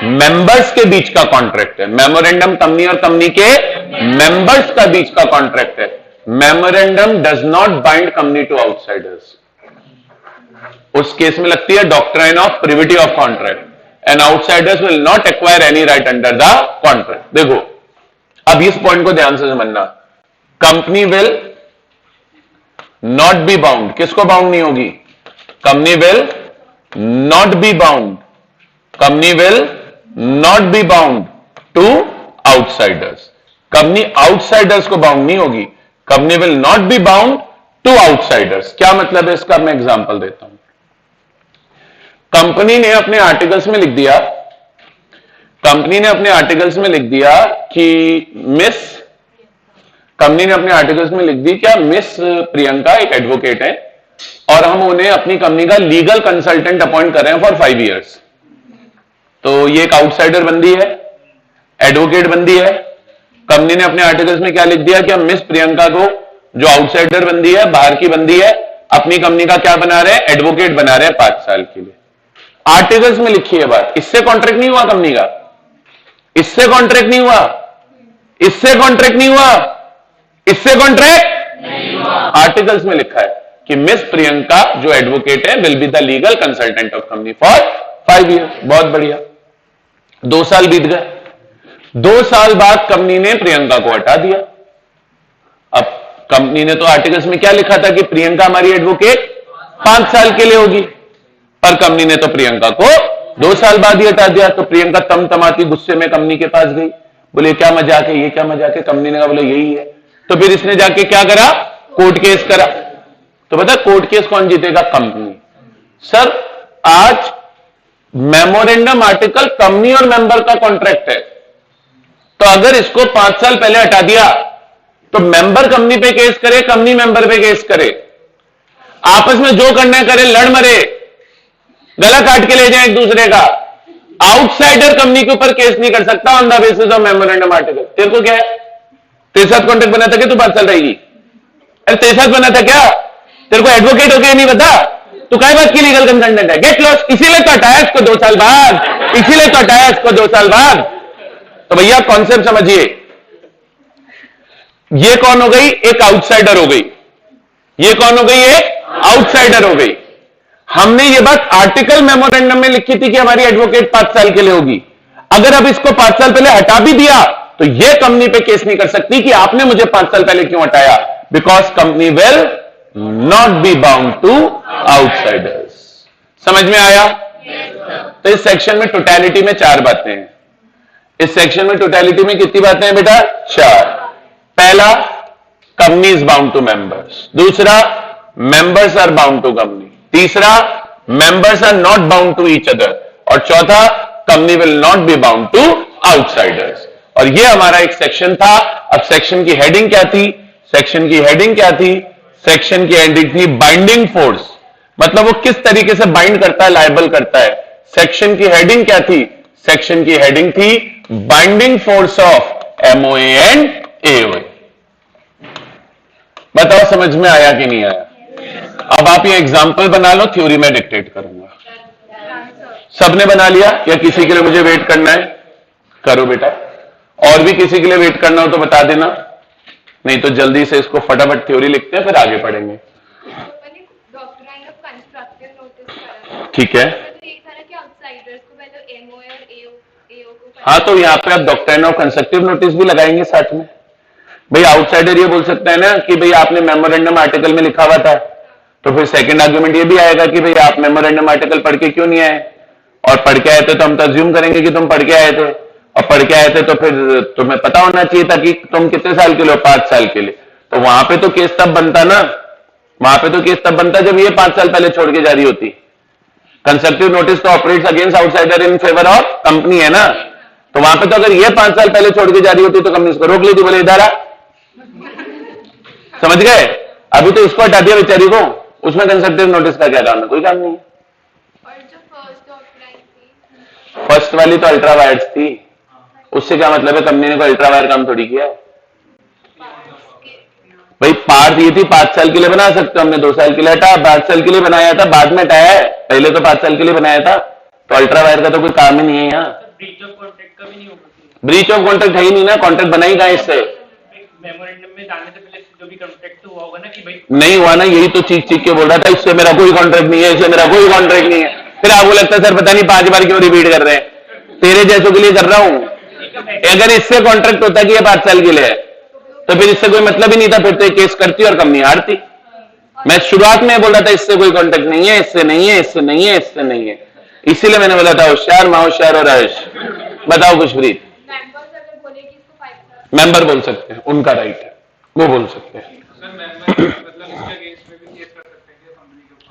मेंबर्स के बीच का कॉन्ट्रैक्ट है। मेमोरेंडम कंपनी और कंपनी के मेंबर्स का बीच का कॉन्ट्रैक्ट है। Memorandum does not bind company to outsiders. उस केस में लगती है doctrine of privity of contract, and outsiders will not acquire any right under the contract. देखो अब इस पॉइंट को ध्यान से समझना, company will not be bound, किसको बाउंड नहीं होगी? Company will not be bound, company will not be bound to outsiders. Company outsiders को बाउंड नहीं होगी, company will not be bound to outsiders. क्या मतलब है इसका? मैं एग्जांपल देता हूं। कंपनी ने अपने आर्टिकल्स में लिख दिया, कंपनी ने अपने आर्टिकल्स में लिख दिया कि मिस, कंपनी ने अपने आर्टिकल्स में लिख दी क्या मिस प्रियंका एक एडवोकेट है और हम उन्हें अपनी कंपनी का लीगल कंसल्टेंट अपॉइंट कर रहे हैं फॉर 5 years। तो ये एक आउटसाइडर बंदी है, एडवोकेट बंदी है। कंपनी ने अपने आर्टिकल्स में क्या लिख दिया कि हम मिस प्रियंका को, जो आउटसाइडर बंदी है, बाहर की बंदी है, अपनी कंपनी का क्या बना रहे हैं? एडवोकेट बना रहे हैं 5 साल के लिए। आर्टिकल्स में लिखी है बात, इससे कॉन्ट्रैक्ट नहीं हुआ कंपनी का, इससे कॉन्ट्रैक्ट नहीं हुआ, इससे कॉन्ट्रैक्ट नहीं हुआ, इससे कॉन्ट्रैक्ट नहीं हुआ। आर्टिकल्स में लिखा है कि मिस प्रियंका जो एडवोकेट है will be the legal consultant of company for 5 years. बहुत बढ़िया। 2 साल बीत गए, 2 साल बाद कंपनी ने प्रियंका को हटा दिया। अब कंपनी ने तो आर्टिकल्स में क्या लिखा था कि प्रियंका हमारी एडवोकेट 5 साल के लिए होगी, पर कंपनी ने तो प्रियंका को 2 साल बाद ही हटा दिया। तो प्रियंका तमतमाती गुस्से में कंपनी के पास गई, बोले क्या मजाक है, ये क्या मजाक है। कंपनी ने कहा बोले यही है। तो फिर इसने जाके क्या करा, कोर्ट केस करा। तो पता कोर्ट केस कौन जीतेगा, कंपनी। सर आज मेमोरेंडम आर्टिकल कंपनी और मेंबर का कॉन्ट्रैक्ट है, तो अगर इसको 5 साल पहले हटा दिया तो मेंबर कंपनी पे केस करे, कंपनी मेंबर पे केस करे, आपस में जो करना है करे, लड़ मरे, गला काट के ले जाए एक दूसरे का। आउटसाइडर कंपनी के ऊपर केस नहीं कर सकता on the basis of memorandum article. तेरे को क्या है, तेरे साथ कॉन्ट्रैक्ट बना था क्या, तू 5 साल रहेगी? अरे तेरे साथ बना था क्या, तेरे को एडवोकेट हो गया नहीं पता, तू काय बात की लीगल कंसल्टेंट है, गेट लॉस्ट। इसीलिए तो हटाया इसको 2 साल बाद, इसीलिए तो हटाया इसको 2 साल बाद। तो भैया कॉन्सेप्ट समझिए, ये कौन हो गई, एक आउटसाइडर हो गई, ये कौन हो गई, एक आउटसाइडर हो गई। हमने ये बात आर्टिकल मेमोरेंडम में लिखी थी कि हमारी एडवोकेट 5 साल के लिए होगी। अगर अब इसको 5 साल पहले हटा भी दिया तो ये कंपनी पे केस नहीं कर सकती कि आपने मुझे 5 साल पहले क्यों हटाया, because company will not be bound to outsiders. समझ में आया? तो इस सेक्शन में टोटैलिटी में 4 बातें हैं। इस सेक्शन में टोटैलिटी में कितनी बातें हैं बेटा, 4। पहला, company is bound to members. दूसरा, members are bound to company. तीसरा, members are not bound to each other. और चौथा, company will not be bound to outsiders. और ये हमारा एक सेक्शन था। अब सेक्शन की हेडिंग क्या थी, सेक्शन की हेडिंग क्या थी, सेक्शन की हेडिंग थी बाइंडिंग फोर्स, मतलब वो किस तरीके से बाइंड करता है, लायबल करता है। सेक्शन की हेडिंग क्या थी, सेक्शन की हेडिंग थी binding force of MOA and AOA. बताओ समझ में आया कि नहीं आया? अब आप ये एग्जांपल बना लो, थ्योरी में डिक्टेट करूंगा। सबने बना लिया या किसी के लिए मुझे वेट करना है? करो बेटा। और भी किसी के लिए वेट करना हो तो बता देना, नहीं तो जल्दी से इसको फटाफट थ्योरी लिखते हैं, फिर आगे पढ़ेंगे। ठीक है, हाँ तो यहाँ पे आप डॉक्ट्राइन ऑफ कंस्ट्रक्टिव नोटिस भी लगाएंगे साथ में। भाई आउटसाइडर ये बोल सकता है ना कि भाई आपने मेमोरेंडम आर्टिकल में लिखा हुआ था, तो फिर सेकंड आर्गुमेंट ये भी आएगा कि भाई आप मेमोरेंडम आर्टिकल पढ़ के क्यों नहीं आए, और पढ़ के आए थे तो हम तो अज्यूम करेंगे कि तुम पढ़ के आए थे, और पढ़ के आए थे तो फिर तुम्हें पता होना चाहिए था कि तुम कितने साल के लिए हो, 5 साल के लिए। तो वहां पे तो केस तब बनता ना, वहां पे तो केस तब बनता जब ये 5 साल पहले छोड़ के जा रही होती। कंस्ट्रक्टिव नोटिस तो operates against outsider in favour of company है ना, तो वहां पे तो अगर ये 5 साल पहले छोड़ के जा रही होती तो कंपनी इसको रोक लेती, बोले इधर आ। समझ गए? अभी तो इसको हटा दिया बेचारी को, उसमें कंस्ट्रक्टिव नोटिस का क्या काम है, कोई काम नहीं। और जो फर्स्ट वाली तो अल्ट्रा वायर्स थी, उससे क्या मतलब है, कंपनी ने कोई अल्ट्रा वायर काम थोड़ी किया। भाई पार्ट ये थी 5 साल के लिए बना सकते हो, हमने 2 साल के लिए हटा, 5 साल के लिए बनाया था, बाद में हटाया है, पहले तो 5 साल के लिए बनाया था। तो अल्ट्रा वायर का तो कोई काम ही नहीं है यहाँ। ब्रीच ऑफ कॉन्ट्रैक्ट का भी नहीं होगा, ब्रीच ऑफ कॉन्ट्रैक्ट है ही नहीं ना, कॉन्ट्रैक्ट बना ही कहां इससे। मेमोरेंडम में डालने से पहले जो भी कॉन्ट्रैक्ट हुआ होगा ना कि भाई नहीं हुआ ना, यही तो चीख चीख के बोल रहा था इससे मेरा कोई कॉन्ट्रैक्ट नहीं है, इससे मेरा कोई कॉन्ट्रैक्ट नहीं है। फिर आपको लगता है सर पता नहीं 5 बार क्यों रिपीट कर रहे हैं, तेरे जैसों के लिए कर रहा हूं। अगर इससे कॉन्ट्रैक्ट होता कि ये 5 साल के लिए है तो फिर इससे कोई मतलब ही नहीं था, फिर तो केस करती और कंपनी हारती। मैं शुरुआत में बोल रहा था इससे कोई कॉन्ट्रैक्ट नहीं है, इससे नहीं है, इससे नहीं है, इससे नहीं है, इसीलिए मैंने बोला था होशियार माहोशियार और अर्श। बताओ खुशप्रीत। मेंबर बोल सकते हैं, उनका राइट है, वो बोल सकते हैं।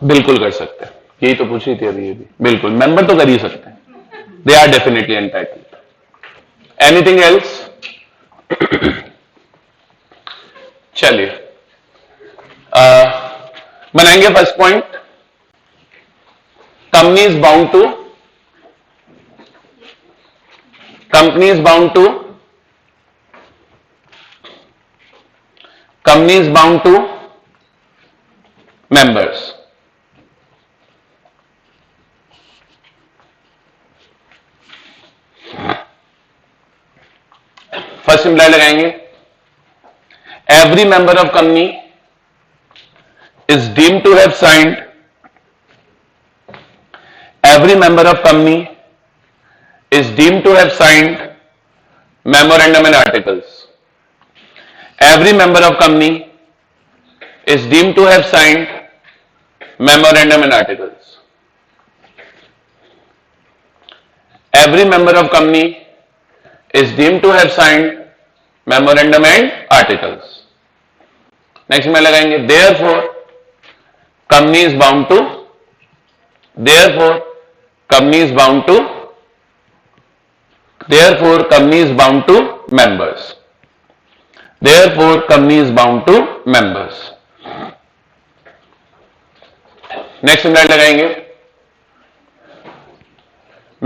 बिल्कुल कर सकते हैं, यही तो पूछ रही थी अभी ये भी। बिल्कुल मेंबर तो कर ही सकते हैं, they are definitely entitled. Anything else? चलिए बनाएंगे first point, company is bound to, company is bound to, company is bound to members. First implied लगाएंगे, every member of company is deemed to have signed, every member of company is deemed to have signed memorandum and articles. Every member of company is deemed to have signed memorandum and articles. Every member of company is deemed to have signed memorandum and articles. Next में लगाएंगे, therefore company is bound to, therefore company is bound to, therefore company is bound to members, therefore company is bound to members. Next imply लगाएंगे,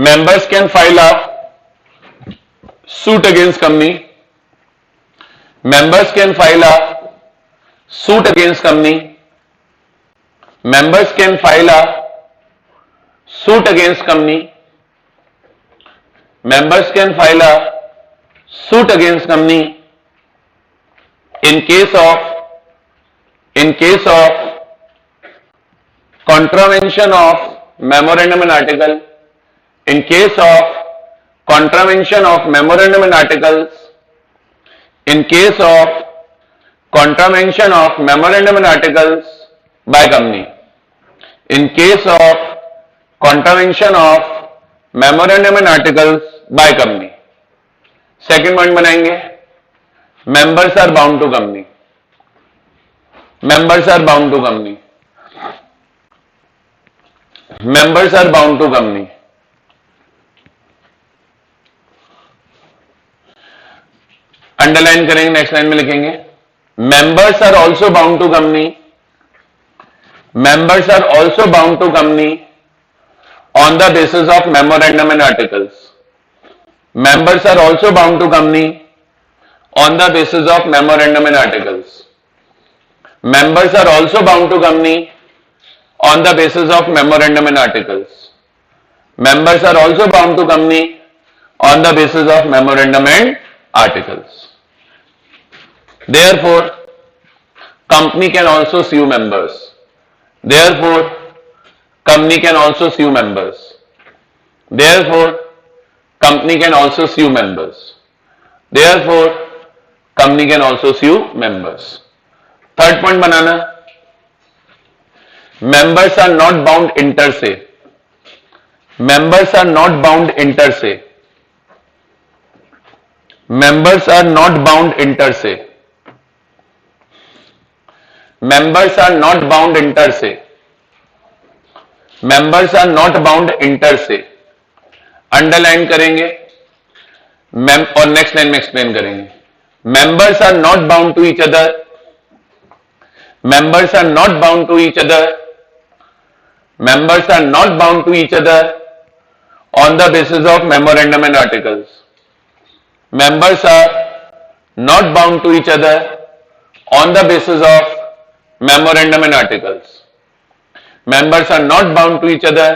members can file a suit against company, members can file a suit against company, members can file a suit against company, members can file a suit against company in case of contravention of memorandum and article, in case of contravention of memorandum and articles, in case of contravention of memorandum and articles by company, in case of contravention of memorandum and articles by company. Second point बनाएंगे, members are bound to company, members are bound to company, members are bound to company. Underline करेंगे, next line में लिखेंगे, members are also bound to company, members are also bound to company on the basis of memorandum and articles. Members are also bound to company on the basis of memorandum and articles. Members are also bound to company on the basis of memorandum and articles. Members are also bound to company on the basis of memorandum and articles. Therefore, company can also sue members. Therefore, company can also sue members. Therefore, company can also sue members. Therefore, company can also sue members. Third point banana, members are not bound inter se. Members are not bound inter se. Members are not bound inter se. Members are not bound inter se. Members are not bound inter se. Underline करेंगे और next line में explain करेंगे. Members are not bound to each other. Members are not bound to each other. Members are not bound to each other on the basis of memorandum and articles. Members are not bound to each other on the basis of memorandum and articles. Members are not bound to each other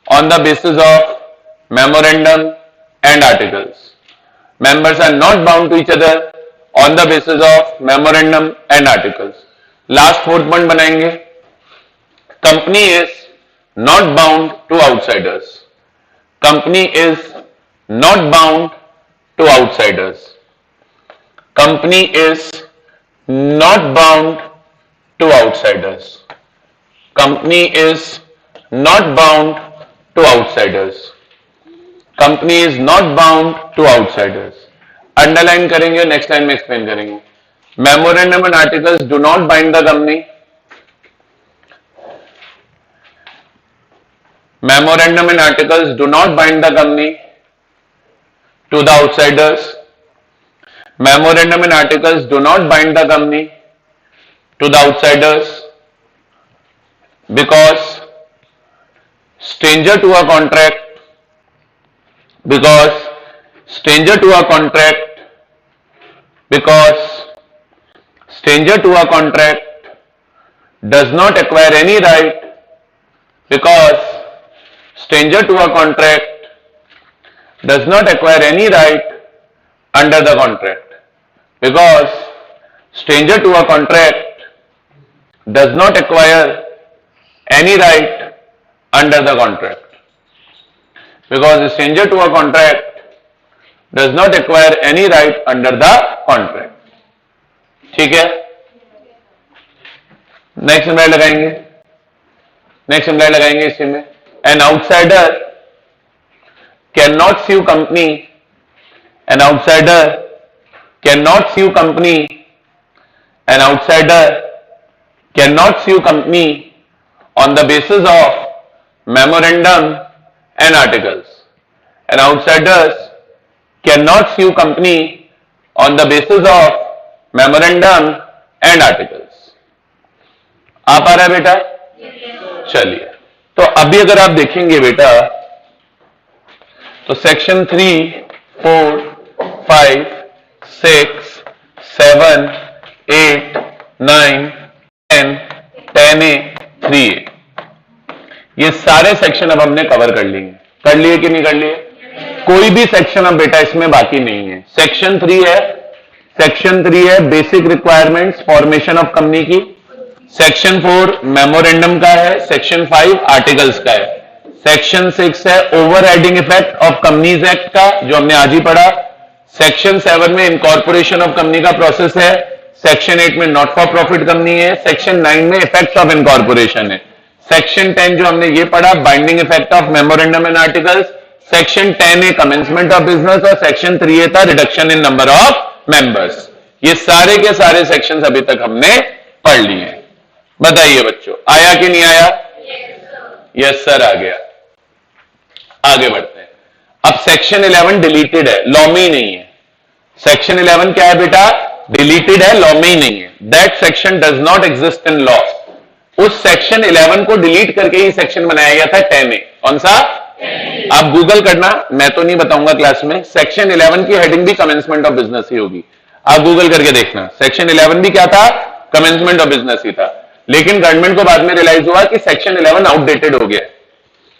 on the basis of memorandum and articles. Members are not bound to each other on the basis of memorandum and articles. Last fourth point बनाएंगे, company is not bound to outsiders. Company is not bound to outsiders. Company is not bound to outsiders. Company is not bound to outsiders. Company is not bound to outsiders. Underline करेंगे, next line में explain करेंगे. Memorandum and articles do not bind the company. Memorandum and articles do not bind the company to the outsiders. Memorandum and articles do not bind the company to the outsiders because stranger to a contract, because stranger to a contract, because stranger to a contract does not acquire any right, because stranger to a contract does not acquire any right under the contract, because stranger to a contract does not acquire any right under the contract, because stranger to a contract does not acquire any right under the contract. ठीक है, next imply लगाएंगे, next imply लगाएंगे इसी में, an outsider can not sue company, an outsider cannot sue company, an outsider cannot sue company on the basis of memorandum and articles. An outsiders cannot sue company on the basis of memorandum and articles. आ पा रहा है बेटा? चलिए, तो अभी अगर आप देखेंगे बेटा तो सेक्शन 3, 4, 5, 6, 7, 8, 9, 10, 10A, 3A, ये सारे सेक्शन अब हमने कवर कर लिए। कर लिए कि नहीं कर लिए? कोई भी सेक्शन अब बेटा इसमें बाकी नहीं है। सेक्शन 3 है, सेक्शन 3 है basic requirements formation of company की, सेक्शन 4 मेमोरेंडम का है, सेक्शन 5 आर्टिकल्स का है, सेक्शन 6 है over heading effect of companies act का जो हमने आज ही पढ़ा, सेक्शन 7 में इनकॉर्पोरेशन ऑफ कंपनी का प्रोसेस है, सेक्शन 8 में नॉट फॉर प्रॉफिट कंपनी है, सेक्शन 9 में इफेक्ट्स ऑफ इनकॉर्पोरेशन है, सेक्शन 10 जो हमने ये पढ़ा binding effect of memorandum and articles, section 10 A commencement of business और सेक्शन 3 था reduction in number of members. ये सारे के सारे सेक्शंस अभी तक हमने पढ़ लिए हैं। बताइए बच्चों, आया कि नहीं आया? यस सर, आ गया। आगे बढ़ते हैं। अब सेक्शन 11 डिलीटेड है, लॉ में ही नहीं है। सेक्शन 11 क्या है बेटा? डिलीटेड है, लॉ में ही नहीं है। That section does not exist in law. उस सेक्शन 11 को डिलीट करके ही सेक्शन बनाया गया था 10A। कौन सा? आप गूगल करना, मैं तो नहीं बताऊंगा क्लास में। सेक्शन 11 की हेडिंग भी कमेंसमेंट ऑफ बिजनेस ही होगी, आप गूगल करके देखना। सेक्शन 11 भी क्या था? कमेंसमेंट ऑफ बिजनेस ही था। लेकिन गवर्नमेंट को बाद में रियलाइज हुआ कि सेक्शन 11 आउटडेटेड हो गया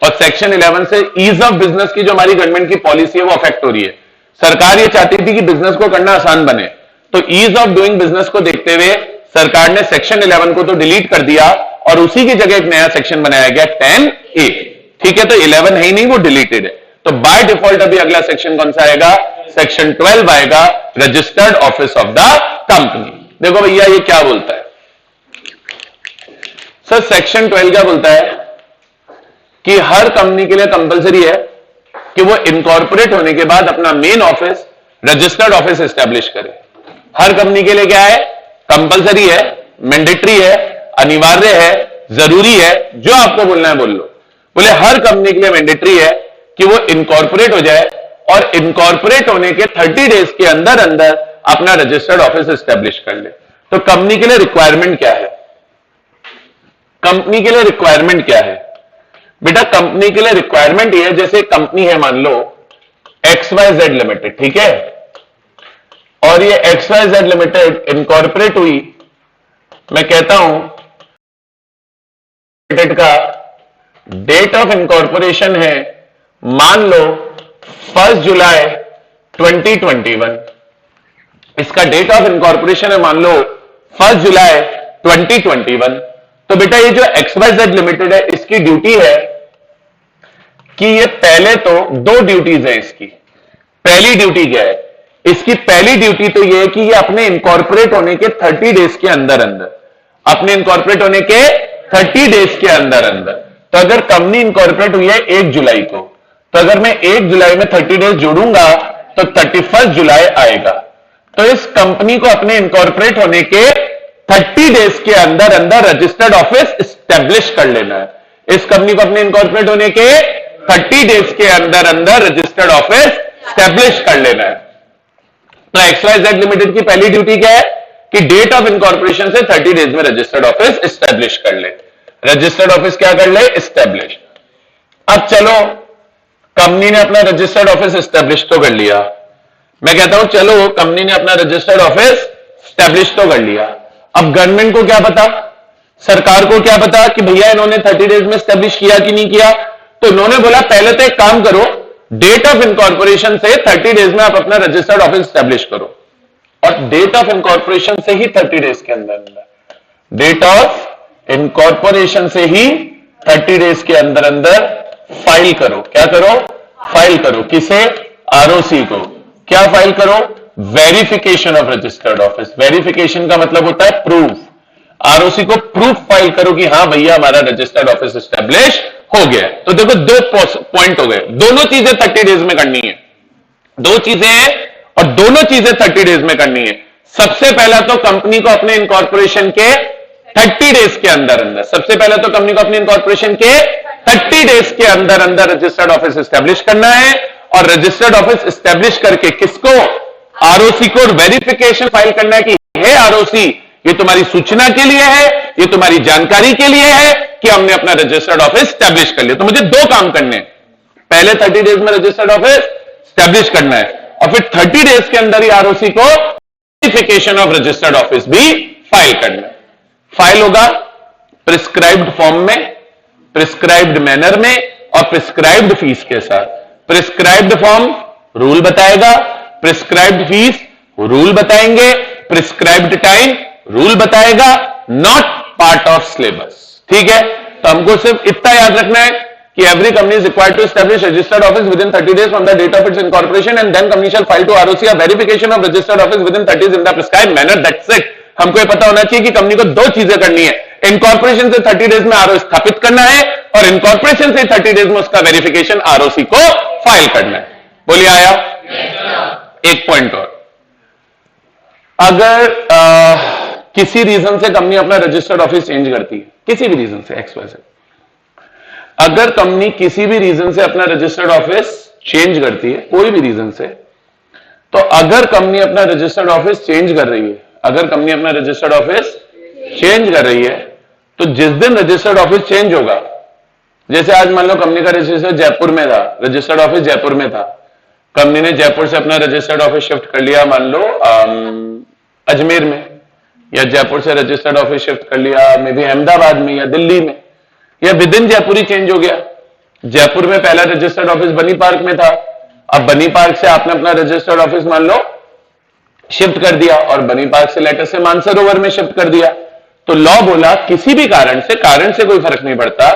और सेक्शन 11 से ईज ऑफ बिजनेस की जो हमारी गवर्नमेंट की पॉलिसी है वो अफेक्ट हो रही है। सरकार ये चाहती थी कि बिजनेस को करना आसान बने, तो ईज ऑफ डूइंग बिजनेस को देखते हुए सरकार ने सेक्शन 11 को तो डिलीट कर दिया और उसी की जगह एक नया सेक्शन बनाया गया 10A। ठीक है, तो 11 है ही नहीं, वो डिलीटेड है। तो बाय डिफॉल्ट अभी अगला सेक्शन कौन सा आएगा? सेक्शन 12 आएगा, registered office of the company. देखो भैया ये क्या बोलता है सर? सेक्शन 12 क्या बोलता है कि हर कंपनी के लिए कंपलसरी है कि वो इनकॉर्पोरेट होने के बाद अपना main office registered office establish करे। हर कंपनी के लिए क्या है? कंपलसरी है, मैंडेटरी है, अनिवार्य है, जरूरी है, जो आपको बोलना है बोल लो। बोले हर कंपनी के लिए मैंडेटरी है कि वो इनकॉर्पोरेट हो जाए और इनकॉर्पोरेट होने के 30 डेज के अंदर अंदर अपना रजिस्टर्ड ऑफिस एस्टेब्लिश कर ले। तो कंपनी के लिए रिक्वायरमेंट क्या है? कंपनी के लिए रिक्वायरमेंट क्या है बेटा? कंपनी के लिए रिक्वायरमेंट ये है, जैसे कंपनी है मान लो XYZ लिमिटेड, ठीक है, और ये XYZ लिमिटेड इनकॉर्पोरेट हुई, मैं कहता हूं लिमिटेड का डेट ऑफ इनकॉर्पोरेशन है मान लो 1 जुलाई 2021। इसका डेट ऑफ इनकॉर्पोरेशन है मान लो 1 जुलाई 2021। तो बेटा ये जो XYZ लिमिटेड है इसकी ड्यूटी है कि ये पहले तो 2 ड्यूटीज है इसकी। पहली ड्यूटी क्या है इसकी? पहली ड्यूटी तो ये है कि ये अपने इनकॉर्पोरेट होने के 30 डेज के अंदर अंदर, अपने इनकॉर्पोरेट होने के 30 डेज के अंदर अंदर, तो अगर कंपनी इनकॉर्पोरेट हुई है 1 जुलाई को, तो अगर मैं 1 जुलाई में 30 डेज जोड़ूंगा तो 31 जुलाई आएगा। तो इस कंपनी को अपने इनकॉर्पोरेट होने के 30 डेज के अंदर अंदर रजिस्टर्ड ऑफिस एस्टेब्लिश कर लेना है। इस कंपनी को अपने इनकॉर्पोरेट होने के 30 डेज के अंदर अंदर रजिस्टर्ड ऑफिस एस्टेब्लिश कर लेना है। तो XYZ लिमिटेड की पहली ड्यूटी क्या है कि डेट ऑफ इनकॉर्पोरेशन से 30 डेज में रजिस्टर्ड ऑफिस एस्टेब्लिश कर ले। रजिस्टर्ड ऑफिस क्या कर ले? एस्टेब्लिश। अब चलो कंपनी ने अपना रजिस्टर्ड ऑफिस एस्टेब्लिश तो कर लिया, मैं कहता हूं चलो कंपनी ने अपना रजिस्टर्ड ऑफिस एस्टेब्लिश तो कर लिया। अब गवर्नमेंट को क्या पता, सरकार को क्या पता कि भैया इन्होंने 30 डेज में एस्टेब्लिश किया कि नहीं किया? तो इन्होंने बोला पहले तो एक काम करो, डेट ऑफ इनकॉर्पोरेशन से 30 डेज में आप अपना रजिस्टर्ड ऑफिस स्टैब्लिश करो, और डेट ऑफ इनकॉर्पोरेशन से ही 30 डेज के अंदर डेट ऑफ इनकॉर्पोरेशन से ही 30 डेज के अंदर अंदर फाइल करो। क्या करो? फाइल करो। किसे? आरओसी को। क्या फाइल करो? Verification of registered office. Verification का मतलब होता है प्रूफ। आरओसी को प्रूफ फाइल करो कि हां भैया हमारा रजिस्टर्ड ऑफिस एस्टेब्लिश हो गया। तो देखो दो पॉइंट हो गए, दोनों चीजें 30 डेज में करनी है। दो चीजें हैं और दोनों चीजें 30 डेज में करनी है। सबसे पहला तो कंपनी को अपने इनकॉर्पोरेशन के 30 डेज के अंदर अंदर, सबसे पहले तो कंपनी को अपने इनकॉर्पोरेशन के 30 डेज के अंदर अंदर रजिस्टर्ड ऑफिस एस्टेब्लिश करना है, और रजिस्टर्ड ऑफिस एस्टेब्लिश करके किसको? आरओसी को वेरिफिकेशन फाइल करना है कि हे आरओसी, ये तुम्हारी सूचना के लिए है, ये तुम्हारी जानकारी के लिए है कि हमने अपना रजिस्टर्ड ऑफिस स्टैब्लिश कर लिया। तो मुझे दो काम करने हैं, पहले 30 डेज में रजिस्टर्ड ऑफिस स्टैब्लिश करना है, और फिर 30 डेज के अंदर ही आरओसी को वेरिफिकेशन ऑफ रजिस्टर्ड ऑफिस भी फाइल करना है। फाइल होगा प्रिस्क्राइब्ड फॉर्म में, प्रिस्क्राइब्ड मैनर में, और प्रिस्क्राइब्ड फीस के साथ। प्रिस्क्राइब्ड फॉर्म रूल बताएगा, प्रिस्क्राइब्ड फीस रूल बताएंगे, प्रिस्क्राइब्ड टाइम रूल बताएगा, नॉट पार्ट ऑफ सिलेबस। ठीक है, तो हमको सिर्फ इतना याद रखना है कि every company is required to establish registered office within 30 days from the date of its incorporation, and then company shall file to ROC a verification of registered office within 30 days in the prescribed manner. That's it. हमको ये पता होना चाहिए कि company को दो चीजें करनी है, इनकॉर्पोरेशन से 30 डेज में आरओ स्थापित करना है, और इनकॉर्पोरेशन से 30 डेज में उसका वेरिफिकेशन आरओसी को फाइल करना है। बोलिए आया? एक पॉइंट और, अगर किसी रीजन से कंपनी अपना रजिस्टर्ड ऑफिस चेंज करती है, किसी भी रीजन से XYZ, अगर कंपनी किसी भी रीजन से अपना रजिस्टर्ड ऑफिस चेंज करती है, कोई भी रीजन से, तो अगर कंपनी अपना रजिस्टर्ड ऑफिस चेंज कर रही है, अगर कंपनी अपना रजिस्टर्ड ऑफिस चेंज कर रही है, तो जिस दिन रजिस्टर्ड ऑफिस चेंज होगा, जैसे आज मान लो कंपनी का रजिस्टर जयपुर में था, रजिस्टर्ड ऑफिस जयपुर में था, कंपनी ने जयपुर से अपना रजिस्टर्ड ऑफिस शिफ्ट कर लिया मान लो अजमेर में, या जयपुर से रजिस्टर्ड ऑफिस शिफ्ट कर लिया मे बी अहमदाबाद में या दिल्ली में, या with in Jaipur he change हो गया। जयपुर में पहला रजिस्टर्ड ऑफिस बनी पार्क में था, अब बनी पार्क से आपने अपना रजिस्टर्ड ऑफिस मान लो शिफ्ट कर दिया, और बनी पार्क से लेटर से मानसरोवर में शिफ्ट कर दिया। तो लॉ बोला किसी भी कारण से कोई फर्क नहीं पड़ता,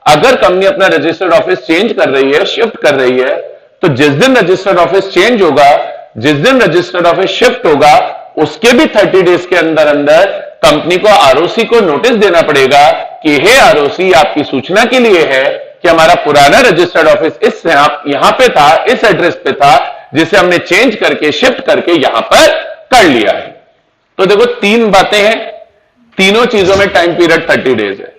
अगर कंपनी अपना रजिस्टर्ड ऑफिस चेंज कर रही है, शिफ्ट कर रही है, तो जिस दिन रजिस्टर्ड ऑफिस चेंज होगा, जिस दिन रजिस्टर्ड ऑफिस शिफ्ट होगा, उसके भी 30 डेज के अंदर अंदर कंपनी को आरओसी को नोटिस देना पड़ेगा कि हे आरओसी, आपकी सूचना के लिए है कि हमारा पुराना रजिस्टर्ड ऑफिस इस यहां पे था, इस एड्रेस पे था, जिसे हमने चेंज करके शिफ्ट करके यहां पर कर लिया है। तो देखो तीन बातें हैं, तीनों चीजों में टाइम पीरियड 30 डेज है।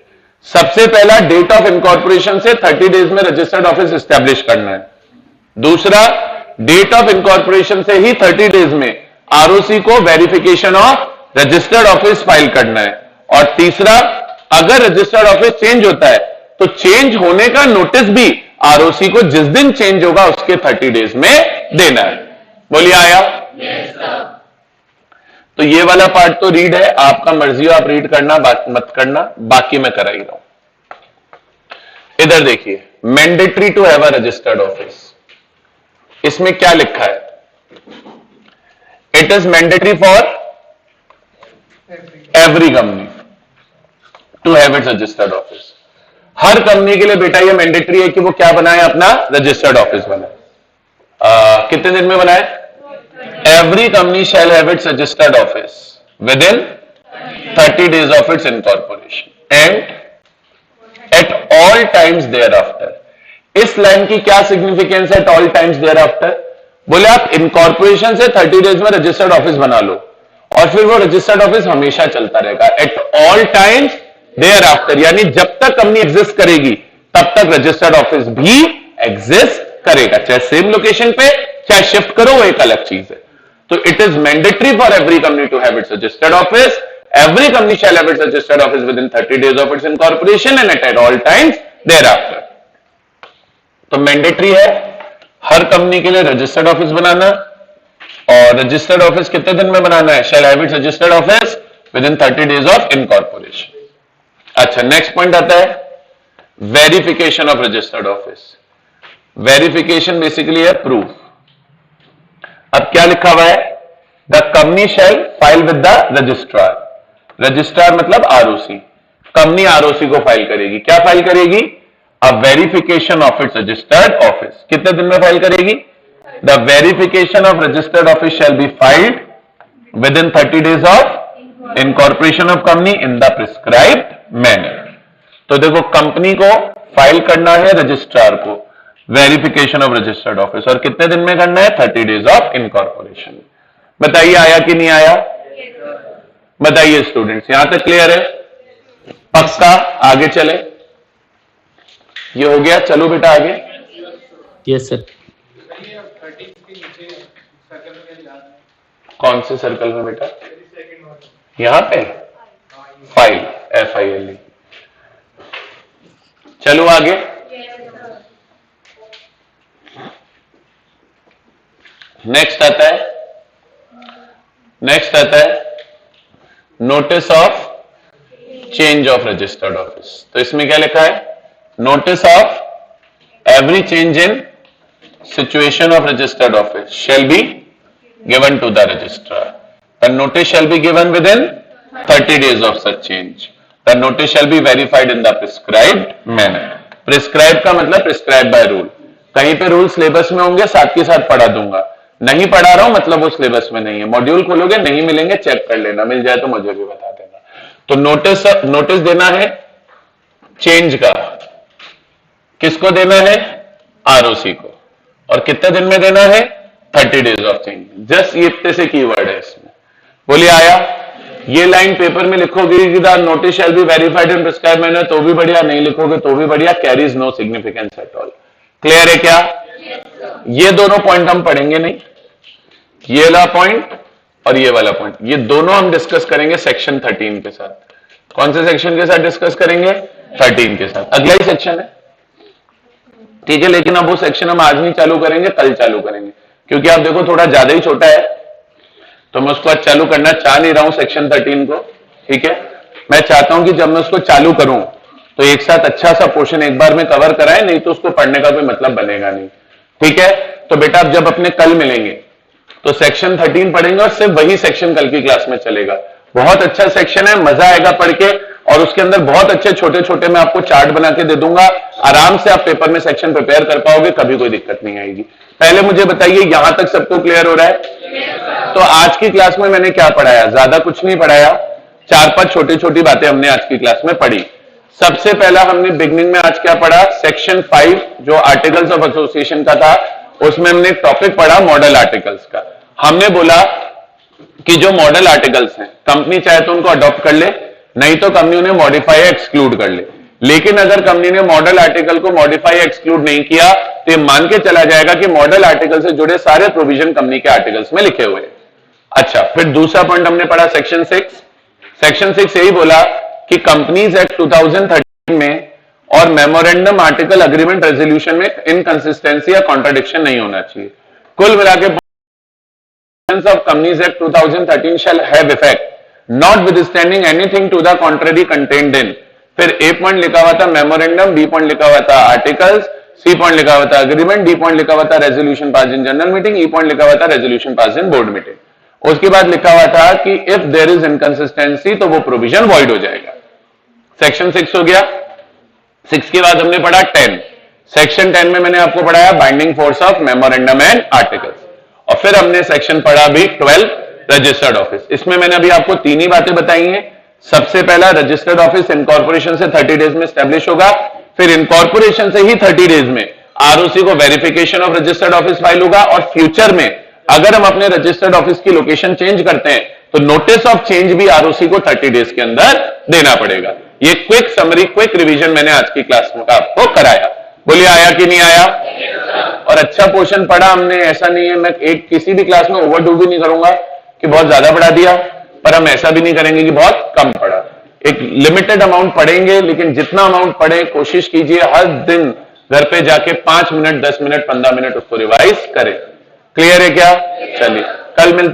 सबसे पहला डेट ऑफ इनकॉर्पोरेशन से 30 डेज में रजिस्टर्ड ऑफिस एस्टैब्लिश करना है। दूसरा डेट ऑफ इनकॉर्पोरेशन से ही 30 डेज में आरओसी को verification of registered office file करना है। और तीसरा, अगर रजिस्टर्ड ऑफिस चेंज होता है तो चेंज होने का नोटिस भी आरओसी को जिस दिन चेंज होगा उसके 30 डेज में देना है। बोलिए आया? तो ये वाला पार्ट तो रीड है, आपका मर्जी हो आप रीड करना मत करना, बाकी मैं करा ही रहा हूं। इधर देखिए, mandatory to have a registered office, इसमें क्या लिखा है? It is mandatory for every company to have its registered office. हर कंपनी के लिए बेटा ये मैंडेटरी है कि वो क्या बनाए, अपना रजिस्टर्ड ऑफिस बनाए। कितने दिन में बनाए? Every company shall have its registered office within 30 days of its incorporation and at all times thereafter. इस लाइन की क्या सिग्निफिकेंस है, at all times thereafter? बोले आप इनकॉर्पोरेशन से 30 डेज में रजिस्टर्ड ऑफिस बना लो, और फिर वो रजिस्टर्ड ऑफिस हमेशा चलता रहेगा, at all times thereafter, यानी जब तक कंपनी एग्जिस्ट करेगी तब तक रजिस्टर्ड ऑफिस भी एग्जिस्ट करेगा, चाहे सेम लोकेशन पे चाहे शिफ्ट करो, वो एक अलग चीज है। तो it is mandatory for every company to have its registered office, every company shall have its registered office within 30 days of its incorporation and at all times thereafter. तो mandatory है हर company के लिए registered office बनाना, और registered office कितने दिन में बनाना है? Shall have its registered office within 30 days of incorporation. अच्छा, नेक्स्ट पॉइंट आता है verification of registered office. Verification basically है प्रूफ। अब क्या लिखा हुआ है, the company shall file with the registrar. Registrar मतलब आरओसी, कंपनी आरओसी को फाइल करेगी। क्या फाइल करेगी, a verification of its registered office. कितने दिन में फाइल करेगी, the verification of registered office shall be filed with in 30 days of incorporation of company in the prescribed manner. तो देखो कंपनी को फाइल करना है रजिस्ट्रार को, वेरिफिकेशन ऑफ रजिस्टर्ड ऑफिस, और कितने दिन में करना है, 30 days ऑफ इनकॉर्पोरेशन। बताइए आया कि नहीं आया, बताइए स्टूडेंट्स, यहां तक क्लियर है, पक्का। आगे चले, ये हो गया, चलो बेटा आगे। Yes sir. कौन से सर्कल में बेटा, यहां पे फाइल, FILE। चलो आगे, नेक्स्ट आता है notice of change of registered office. तो इसमें क्या लिखा है, notice of every change in situation of registered office shall be given to the registrar. The notice shall be given within 30 days of such change. The notice shall be verified in the prescribed manner. Prescribed का मतलब prescribed by rule. कहीं पे rule syllabus में होंगे, साथ के साथ पढ़ा दूंगा, नहीं पढ़ा रहा हूं मतलब वो सिलेबस में नहीं है। मॉड्यूल खोलोगे, नहीं मिलेंगे, चेक कर लेना, मिल जाए तो मुझे भी बता देना। तो नोटिस देना है चेंज का, किसको देना है, आरओसी को, और कितने दिन में देना है, 30 days ऑफ चेंज। जस्ट ये इतने से कीवर्ड है इसमें, बोलिए आया। ये लाइन पेपर में लिखोगे कि the notice shall be verified in prescribed manner, तो भी बढ़िया, नहीं लिखोगे तो भी बढ़िया, carries no significance at all. Clear है क्या? ये दोनों पॉइंट हम पढ़ेंगे नहीं, ये वाला पॉइंट और ये वाला पॉइंट, ये दोनों हम डिस्कस करेंगे सेक्शन 13 के साथ। कौन से सेक्शन के साथ डिस्कस करेंगे, 13 के साथ, अगला ही सेक्शन है, ठीक है। लेकिन अब वो सेक्शन हम आज नहीं चालू करेंगे, कल चालू करेंगे, क्योंकि आप देखो थोड़ा ज्यादा ही छोटा है, तो मैं उसको आज चालू करना चाह नहीं रहा हूं सेक्शन 13 को, ठीक है। मैं चाहता हूं कि जब मैं उसको चालू करूं तो एक साथ अच्छा सा पोर्शन एक बार में कवर कराए, नहीं तो उसको पढ़ने का कोई मतलब बनेगा नहीं, ठीक है। तो बेटा अब जब अपने कल मिलेंगे तो सेक्शन 13 पढ़ेंगे, और सिर्फ वही सेक्शन कल की क्लास में चलेगा। बहुत अच्छा सेक्शन है, मजा आएगा पढ़ के, और उसके अंदर बहुत अच्छे छोटे छोटे मैं आपको चार्ट बना के दे दूंगा, आराम से आप पेपर में सेक्शन प्रिपेयर कर पाओगे, कभी कोई दिक्कत नहीं आएगी। पहले मुझे बताइए यहां तक सबको क्लियर हो रहा है? तो आज की क्लास में मैंने क्या पढ़ाया, ज्यादा कुछ नहीं पढ़ाया, 4-5 छोटी छोटी बातें हमने आज की क्लास में पढ़ी। सबसे पहला हमने बिगनिंग में आज क्या पढ़ा, सेक्शन 5 जो आर्टिकल्स ऑफ एसोसिएशन का था, उसमें हमने टॉपिक पढ़ा मॉडल आर्टिकल्स का। हमने बोला कि जो मॉडल आर्टिकल्स हैं, कंपनी चाहे तो उनको अडॉप्ट कर ले, नहीं तो कंपनी उन्हें मॉडिफाई एक्सक्लूड कर ले। लेकिन अगर कंपनी ने मॉडल आर्टिकल को मॉडिफाई एक्सक्लूड नहीं किया तो ये मान के चला जाएगा कि मॉडल आर्टिकल से जुड़े सारे प्रोविजन कंपनी के आर्टिकल्स में लिखे हुए हैं। अच्छा, फिर दूसरा पॉइंट हमने पढ़ा सेक्शन 6। सेक्शन 6 यही बोला कि कंपनीज एक्ट 2013 में और मेमोरेंडम आर्टिकल अग्रीमेंट रेजोल्यूशन में इनकंसिस्टेंसी या कॉन्ट्राडिक्शन नहीं होना चाहिए। कुल मिलाकर of Companies Act 2013 shall have effect, notwithstanding anything to the contrary contained in। फिर A पॉइंट लिखा हुआ था मेमोरेंडम, B पॉइंट लिखा हुआ था आर्टिकल्स, C पॉइंट लिखा हुआ था अग्रीमेंट, D पॉइंट लिखा हुआ था resolution pass in general meeting, E point लिखा हुआ था रेजोल्यूशन पास इन बोर्ड मीटिंग। उसके बाद लिखा हुआ था कि इफ देयर इज इनकंसिस्टेंसी तो वो प्रोविजन वॉइड हो जाएगा। सेक्शन 6 हो गया। 6 के बाद हमने पढ़ा 10। सेक्शन 10 में मैंने आपको पढ़ाया binding force of memorandum and articles, और फिर हमने सेक्शन पढ़ा भी 12 रजिस्टर्ड ऑफिस। इसमें मैंने अभी आपको 3 ही बातें बताई हैं। सबसे पहला, रजिस्टर्ड ऑफिस इनकॉर्पोरेशन से 30 डेज में स्टैब्लिश होगा, फिर इनकॉर्पोरेशन से ही 30 डेज में आरओसी को verification of registered office file होगा, और फ्यूचर में अगर हम अपने रजिस्टर्ड ऑफिस की लोकेशन चेंज करते हैं तो नोटिस ऑफ चेंज भी आरओसी को 30 डेज के अंदर देना पड़ेगा। ये क्विक समरी, क्विक रिवीजन मैंने आज की क्लास में आपको कराया। बोलिए आया कि नहीं आया? और अच्छा पोर्शन पढ़ा हमने, ऐसा नहीं है मैं एक किसी भी क्लास में ओवरडू भी नहीं करूंगा कि बहुत ज्यादा पढ़ा दिया, पर हम ऐसा भी नहीं करेंगे कि बहुत कम पढ़ा। एक लिमिटेड अमाउंट पढ़ेंगे, लेकिन जितना अमाउंट पढ़े कोशिश कीजिए हर दिन घर पे जाके 5 मिनट, 10 मिनट, 15 मिनट उसको रिवाइज करें। क्लियर है क्या? चलिए कल मिलते हैं।